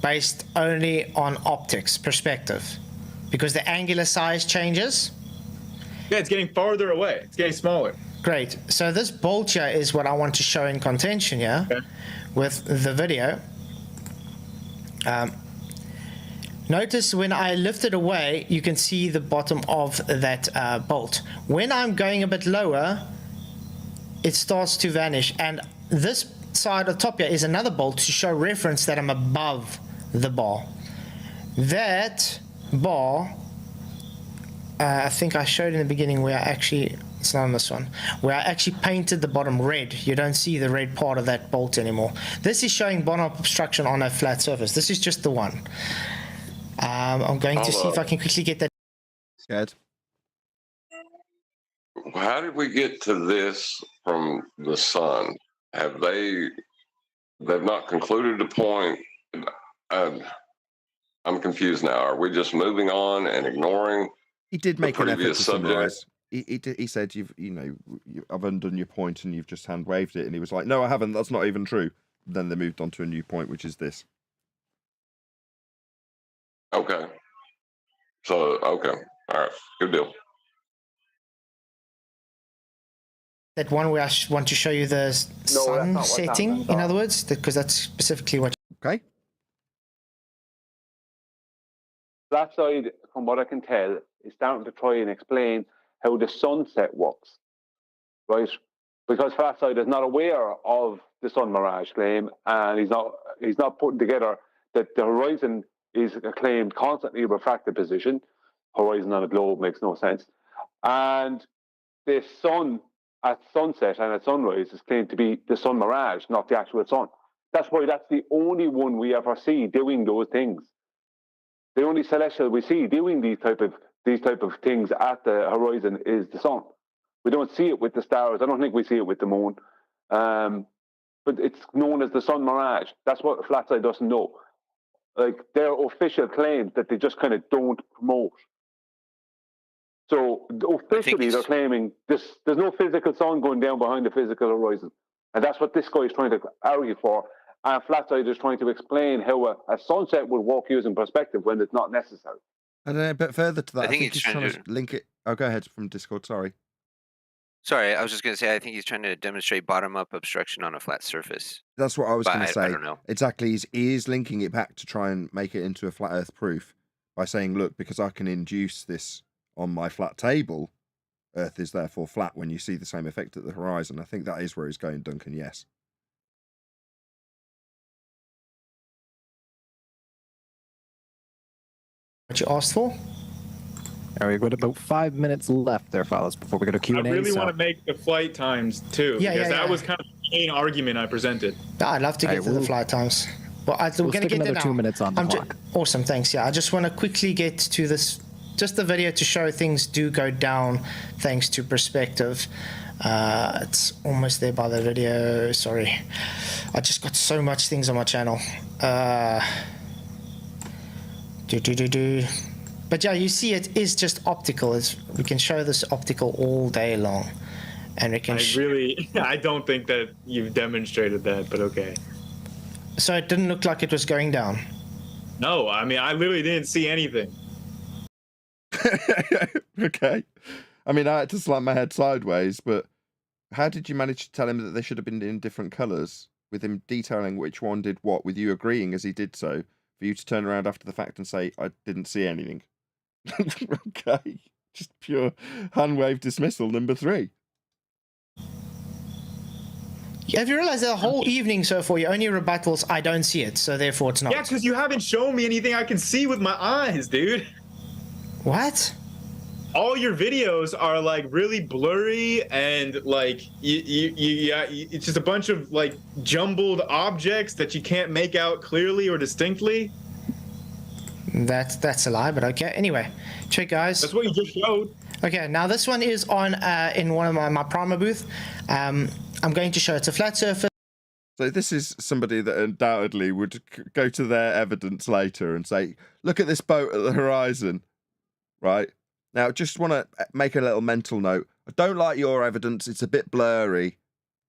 [SPEAKER 7] based only on optics perspective because the angular size changes.
[SPEAKER 8] Yeah, it's getting farther away. It's getting smaller.
[SPEAKER 7] Great. So this bolt here is what I want to show in contention here with the video. Notice when I lift it away, you can see the bottom of that bolt. When I'm going a bit lower, it starts to vanish. And this side of top here is another bolt to show reference that I'm above the bar. That bar, I think I showed in the beginning where I actually, it's not on this one, where I actually painted the bottom red. You don't see the red part of that bolt anymore. This is showing bottom obstruction on a flat surface. This is just the one. I'm going to see if I can quickly get that.
[SPEAKER 1] Scared.
[SPEAKER 4] How did we get to this from the sun? Have they've not concluded the point? I'm confused now. Are we just moving on and ignoring?
[SPEAKER 1] He did make an effort to
[SPEAKER 4] subject?
[SPEAKER 1] summarize. He said, I've undone your point and you've just hand waved it. And he was like, no, I haven't. That's not even true. Then they moved on to a new point, which is this.
[SPEAKER 4] Okay. So, okay. All right. Good deal.
[SPEAKER 7] That one where I want to show you the sun setting, in other words, because that's specifically what.
[SPEAKER 1] Okay.
[SPEAKER 2] Flatzoid, from what I can tell, is starting to try and explain how the sunset works, right? Because Flatzoid is not aware of the sun mirage claim, and he's not putting together that the horizon is a claimed constantly refracted position. Horizon on a globe makes no sense, and the sun at sunset and at sunrise is claimed to be the sun mirage, not the actual sun. That's why that's the only one we ever see doing those things. The only celestial we see doing these type of things at the horizon is the sun. We don't see it with the stars. I don't think we see it with the moon. But it's known as the sun mirage. That's what Flatzoid doesn't know. Like, their official claims that they just kind of don't promote. So officially they're claiming this, there's no physical sun going down behind the physical horizon. And that's what this guy is trying to argue for. And Flatzoid is trying to explain how a sunset would work using perspective when it's not necessary.
[SPEAKER 1] And then a bit further to that,
[SPEAKER 11] I think
[SPEAKER 1] he's trying to link it. Oh, go ahead from Discord. Sorry.
[SPEAKER 11] Sorry, I was just going to say, I think he's trying to demonstrate bottom-up obstruction on a flat surface.
[SPEAKER 1] That's what I was going to say.
[SPEAKER 11] I don't know.
[SPEAKER 1] Exactly. He is linking it back to try and make it into a flat Earth proof by saying, look, because I can induce this on my flat table, Earth is therefore flat when you see the same effect at the horizon. I think that is where he's going, Duncan. Yes.
[SPEAKER 7] What you asked for?
[SPEAKER 9] We've got about 5 minutes left there, fellas, before we go to Q&A.
[SPEAKER 8] I really want to make the flight times too, because that was kind of the main argument I presented.
[SPEAKER 7] I'd love to get to the flight times. Well, we're going to get
[SPEAKER 9] another
[SPEAKER 7] there
[SPEAKER 9] 2
[SPEAKER 7] now.
[SPEAKER 9] minutes on the clock.
[SPEAKER 7] Awesome, thanks. Yeah, I just want to quickly get to this, just the video to show things do go down thanks to perspective. It's almost there by the video. Sorry, I just got so much things on my channel. But yeah, you see, it is just optical. We can show this optical all day long, and we can.
[SPEAKER 8] I don't think that you've demonstrated that, but okay.
[SPEAKER 7] So it didn't look like it was going down.
[SPEAKER 8] No, I mean, I literally didn't see anything.
[SPEAKER 1] Okay. I mean, I had to slam my head sideways, but how did you manage to tell him that they should have been in different colours, with him detailing which one did what, with you agreeing as he did so, for you to turn around after the fact and say, I didn't see anything? Okay. Just pure hand wave dismissal, number 3.
[SPEAKER 7] Have you realised that the whole evening so far, your only rebuttals, I don't see it, so therefore it's not?
[SPEAKER 8] Yeah, because you haven't shown me anything I can see with my eyes, dude.
[SPEAKER 7] What?
[SPEAKER 8] All your videos are like really blurry and like it's just a bunch of like jumbled objects that you can't make out clearly or distinctly.
[SPEAKER 7] That's a lie, but okay. Anyway, check, guys.
[SPEAKER 8] That's what you just showed.
[SPEAKER 7] Okay, now this one is on in one of my Primer booth. I'm going to show it's a flat surface.
[SPEAKER 1] So this is somebody that undoubtedly would go to their evidence later and say, look at this boat at the horizon, right? Now, just want to make a little mental note. I don't like your evidence. It's a bit blurry.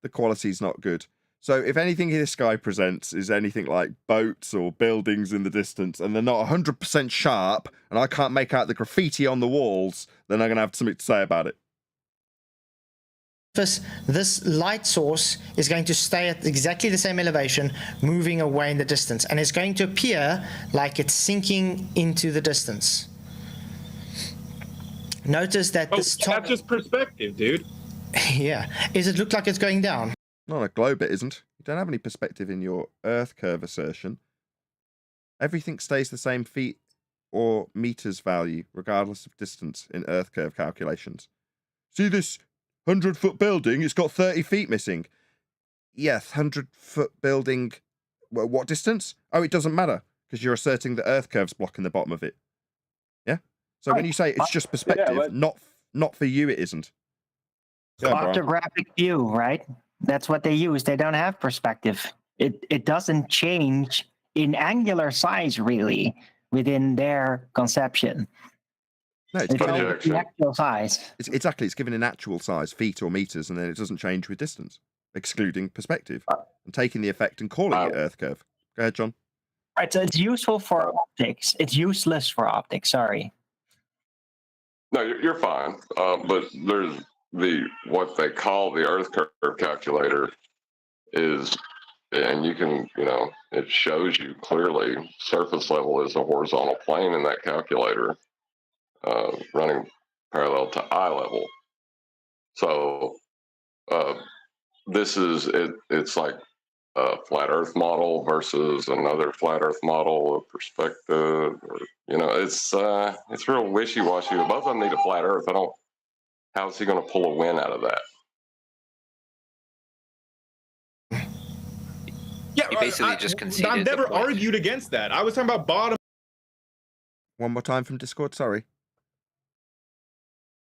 [SPEAKER 1] The quality's not good. So if anything this guy presents is anything like boats or buildings in the distance, and they're not 100% sharp, and I can't make out the graffiti on the walls, then I'm going to have something to say about it.
[SPEAKER 7] This light source is going to stay at exactly the same elevation, moving away in the distance, and it's going to appear like it's sinking into the distance. Notice that this top...
[SPEAKER 8] That's just perspective, dude.
[SPEAKER 7] Yeah. Does it look like it's going down?
[SPEAKER 1] Not on a globe, it isn't. You don't have any perspective in your Earth curve assertion. Everything stays the same feet or meters value, regardless of distance, in Earth curve calculations. See this 100-foot building? It's got 30 feet missing. Yes, 100-foot building. Well, what distance? Oh, it doesn't matter, because you're asserting the Earth curve's blocking the bottom of it. Yeah? So when you say it's just perspective, not for you, it isn't.
[SPEAKER 3] Orthographic view, right? That's what they use. They don't have perspective. It doesn't change in angular size, really, within their conception.
[SPEAKER 1] No, it's
[SPEAKER 3] given an actual size.
[SPEAKER 1] It's exactly. It's given an actual size, feet or meters, and then it doesn't change with distance, excluding perspective, and taking the effect and calling it Earth curve. Go ahead, John.
[SPEAKER 3] Right, so it's useful for optics. It's useless for optics. Sorry.
[SPEAKER 4] No, you're fine. But there's what they call the Earth curve calculator is, and you can, it shows you clearly surface level is a horizontal plane in that calculator, running parallel to eye level. So this is it. It's like a flat Earth model versus another flat Earth model of perspective. Or, it's real wishy washy. Both of them need a flat Earth. How is he going to pull a win out of that?
[SPEAKER 8] Yeah,
[SPEAKER 11] He basically just conceded
[SPEAKER 8] I've
[SPEAKER 11] the
[SPEAKER 8] never
[SPEAKER 11] point.
[SPEAKER 8] argued against that. I was talking about bottom.
[SPEAKER 1] One more time from Discord, sorry.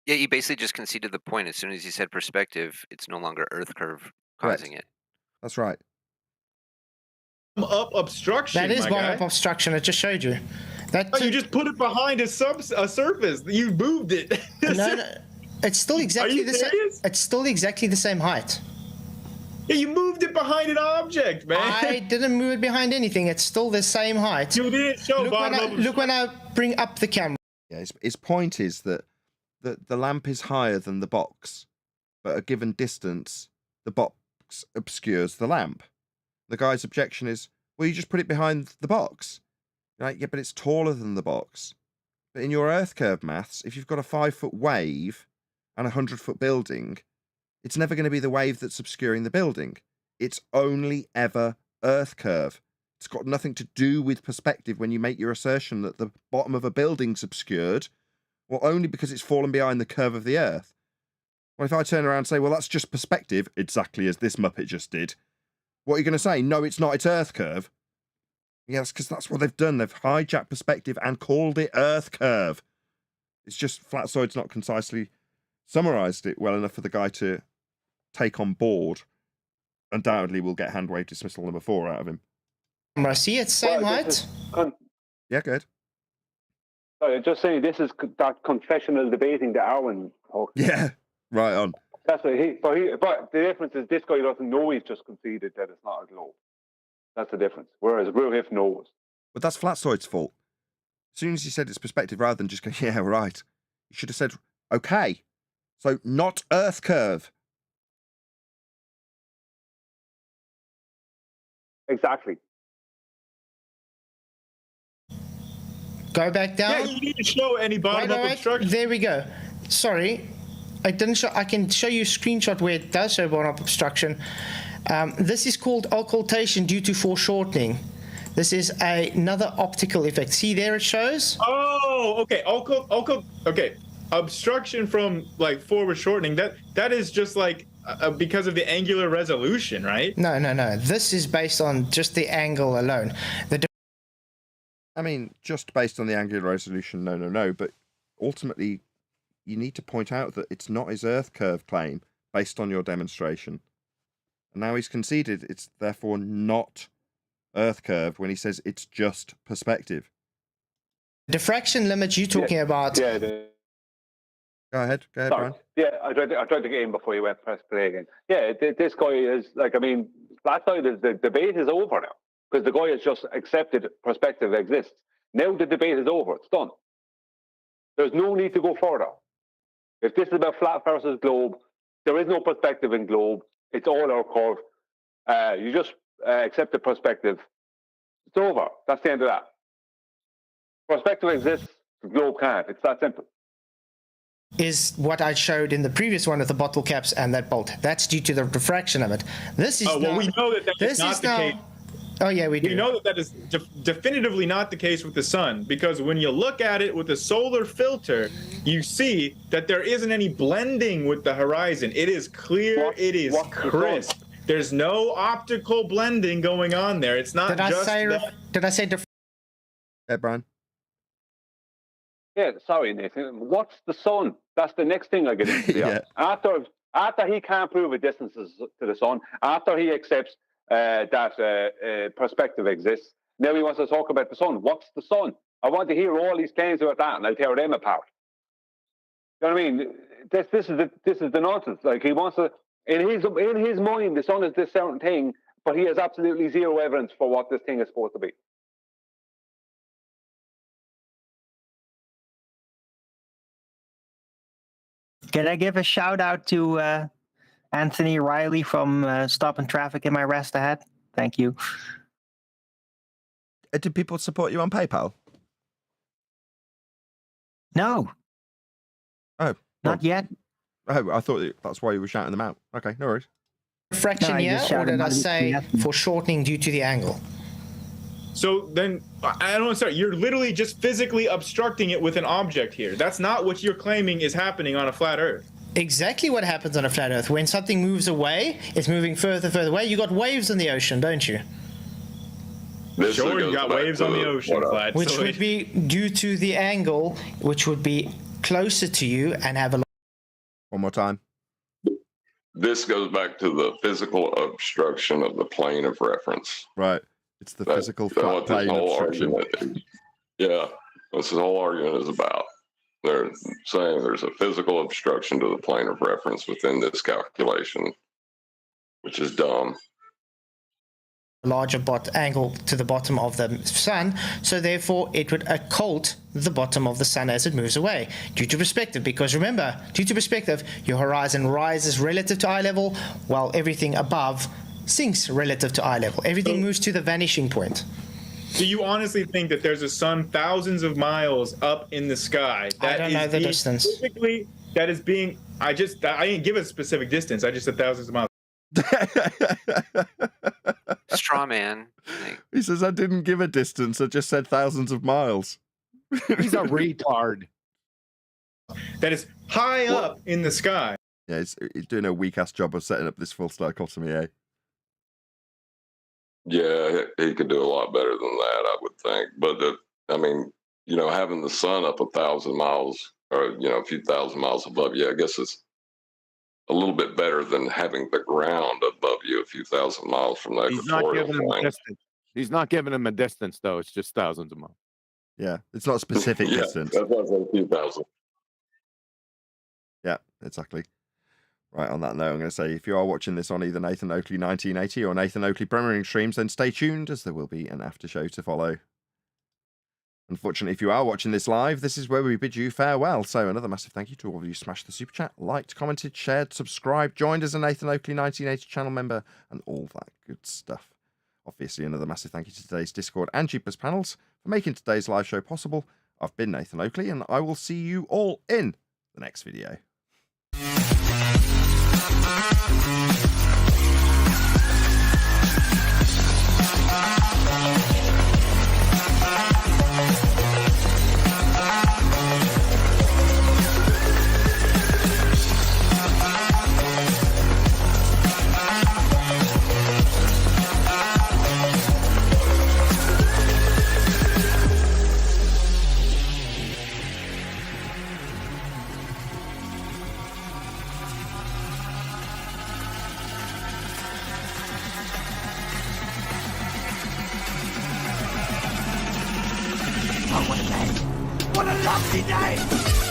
[SPEAKER 11] Yeah, he basically just conceded the point. As soon as he said perspective, it's no longer Earth curve
[SPEAKER 1] Correct.
[SPEAKER 11] causing it.
[SPEAKER 1] That's right.
[SPEAKER 8] Up obstruction.
[SPEAKER 7] That is
[SPEAKER 8] my
[SPEAKER 7] bottom
[SPEAKER 8] guy.
[SPEAKER 7] up obstruction. I just showed you. That
[SPEAKER 8] Oh, you just put it behind a surface. You moved it.
[SPEAKER 7] no, it's still exactly the same.
[SPEAKER 8] serious?
[SPEAKER 7] It's still exactly the same height.
[SPEAKER 8] Yeah, you moved it behind an object, man.
[SPEAKER 7] I didn't move it behind anything. It's still the same height.
[SPEAKER 8] You didn't show
[SPEAKER 7] Look when I bring up the camera.
[SPEAKER 1] Yeah, his point is that the lamp is higher than the box, but at a given distance, the box obscures the lamp. The guy's objection is, well, you just put it behind the box. You're like, yeah, but it's taller than the box. But in your Earth curve maths, if you've got a 5-foot wave and a 100-foot building, it's never going to be the wave that's obscuring the building. It's only ever Earth curve. It's got nothing to do with perspective when you make your assertion that the bottom of a building's obscured, well, only because it's fallen behind the curve of the Earth. Well, if I turn around and say, well, that's just perspective, exactly as this Muppet just did, what are you going to say? No, it's not, it's Earth curve. Yes, because that's what they've done. They've hijacked perspective and called it Earth curve. It's just Flatzoid's not concisely summarized it well enough for the guy to take on board. Undoubtedly, we'll get hand wave dismissal number 4 out of him.
[SPEAKER 7] See, it's same height.
[SPEAKER 1] Yeah, good.
[SPEAKER 2] Sorry, just saying, this is that confessional debating that Arwen talked.
[SPEAKER 1] Yeah, right on.
[SPEAKER 2] That's what but the difference is this guy doesn't know he's just conceded that it's not a globe. That's the difference. Whereas Ruhif knows.
[SPEAKER 1] But that's Flatzoid's fault. As soon as he said it's perspective, rather than just go, yeah, right, you should have said, okay, so not Earth curve.
[SPEAKER 2] Exactly.
[SPEAKER 7] Go back down.
[SPEAKER 8] Yeah, you need to show any bottom up obstruction.
[SPEAKER 7] There we go. Sorry, I didn't show. I can show you a screenshot where it does show bottom up obstruction. This is called occultation due to foreshortening. This is another optical effect. See there it shows?
[SPEAKER 8] Oh, okay. Okay. Obstruction from like forward shortening. That is just like because of the angular resolution, right?
[SPEAKER 7] No. This is based on just the angle alone.
[SPEAKER 1] I mean, just based on the angular resolution, no. But ultimately, you need to point out that it's not his Earth curve claim based on your demonstration. And now he's conceded it's therefore not Earth curve when he says it's just perspective.
[SPEAKER 7] Diffraction limit you're talking about.
[SPEAKER 2] Yeah.
[SPEAKER 1] Go ahead,
[SPEAKER 2] Sorry.
[SPEAKER 1] Brian.
[SPEAKER 2] Yeah, I tried to get in before you went press play again. Yeah, this guy is like, I mean, Flatzoid is the debate is over now because the guy has just accepted perspective exists. Now the debate is over. It's done. There's no need to go further. If this is about flat versus globe, there is no perspective in globe. It's all our curve. You just accept the perspective. It's over. That's the end of that. Perspective exists. The globe can't. It's that simple.
[SPEAKER 7] Is what I showed in the previous one with the bottle caps and that bolt. That's due to the diffraction limit. This is
[SPEAKER 8] we know that is not the case.
[SPEAKER 7] Oh yeah, we do.
[SPEAKER 8] We know that is definitively not the case with the sun because when you look at it with a solar filter, you see that there isn't any blending with the horizon. It is clear. It is crisp. There's no optical blending going on there. It's not
[SPEAKER 7] Did I say
[SPEAKER 1] Yeah, Brian.
[SPEAKER 2] Yeah, sorry, Nathan. What's the sun? That's the next thing I get into.
[SPEAKER 1] Yeah.
[SPEAKER 2] After he can't prove a distance to the sun, after he accepts that perspective exists, now he wants to talk about the sun. What's the sun? I want to hear all these claims about that, and I'll tear them apart. You know what I mean? This is the nonsense. Like he wants to, in his mind, the sun is this certain thing, but he has absolutely zero evidence for what this thing is supposed to be.
[SPEAKER 3] Can I give a shout out to Anthony Riley from Stopping Traffic in My Rest Ahead? Thank you.
[SPEAKER 1] Did people support you on PayPal?
[SPEAKER 3] No.
[SPEAKER 1] Oh.
[SPEAKER 3] Not yet.
[SPEAKER 1] Oh, I thought that's why you were shouting them out. Okay, no worries.
[SPEAKER 7] Fraction
[SPEAKER 3] No, I
[SPEAKER 7] here,
[SPEAKER 3] just
[SPEAKER 7] or
[SPEAKER 3] shouted
[SPEAKER 7] did I
[SPEAKER 3] out
[SPEAKER 7] say
[SPEAKER 3] yeah.
[SPEAKER 7] for shortening due to the angle?
[SPEAKER 8] So then, I don't understand. You're literally just physically obstructing it with an object here. That's not what you're claiming is happening on a flat Earth.
[SPEAKER 7] Exactly what happens on a flat Earth. When something moves away, it's moving further away. You got waves in the ocean, don't you?
[SPEAKER 4] This
[SPEAKER 8] Sure, you
[SPEAKER 4] goes
[SPEAKER 8] got
[SPEAKER 4] back
[SPEAKER 8] waves
[SPEAKER 4] to
[SPEAKER 8] on the ocean, Flatzoid.
[SPEAKER 7] Which would be due to the angle, which would be closer to you and have a.
[SPEAKER 1] One more time.
[SPEAKER 4] This goes back to the physical obstruction of the plane of reference.
[SPEAKER 1] Right. It's the
[SPEAKER 4] That's
[SPEAKER 1] physical
[SPEAKER 4] what
[SPEAKER 1] flat
[SPEAKER 4] this
[SPEAKER 1] plane
[SPEAKER 4] whole
[SPEAKER 1] obstruction.
[SPEAKER 4] argument is. Yeah, that's the whole argument is about. They're saying there's a physical obstruction to the plane of reference within this calculation, which is dumb.
[SPEAKER 7] Larger angle to the bottom of the sun, so therefore it would occult the bottom of the sun as it moves away due to perspective. Because remember, due to perspective, your horizon rises relative to eye level, while everything above sinks relative to eye level. Everything moves to the vanishing point.
[SPEAKER 8] Do you honestly think that there's a sun thousands of miles up in the sky
[SPEAKER 7] I don't know the distance.
[SPEAKER 8] Physically, that is being. I didn't give a specific distance. I just said thousands of miles.
[SPEAKER 11] Straw man.
[SPEAKER 1] He says, I didn't give a distance. I just said thousands of miles.
[SPEAKER 10] He's a retard.
[SPEAKER 8] That is high up in the sky.
[SPEAKER 1] Yeah, he's doing a weak-ass job of setting up this full dichotomy, eh?
[SPEAKER 4] Yeah, he could do a lot better than that, I would think. But I mean, having the sun up 1,000 miles or a few thousand miles above you, I guess it's a little bit better than having the ground above you a few thousand miles from the
[SPEAKER 10] He's not
[SPEAKER 4] equatorial
[SPEAKER 10] giving him a
[SPEAKER 4] plane.
[SPEAKER 10] distance. He's not giving him a distance, though. It's just thousands of miles.
[SPEAKER 1] Yeah, it's not a specific
[SPEAKER 4] Yeah,
[SPEAKER 1] distance.
[SPEAKER 4] that's why I said a few thousand.
[SPEAKER 1] Yeah, exactly. Right, on that note, I'm going to say, if you are watching this on either Nathan Oakley 1980 or Nathan Oakley premiering streams, then stay tuned, as there will be an after show to follow. Unfortunately, if you are watching this live, this is where we bid you farewell. So another massive thank you to all of you who smashed the super chat, liked, commented, shared, subscribed, joined as a Nathan Oakley 1980 channel member, and all that good stuff. Obviously, another massive thank you to today's Discord and Jeepers panels for making today's live show possible. I've been Nathan Oakley, and I will see you all in the next video.
[SPEAKER 12] What a lovely day!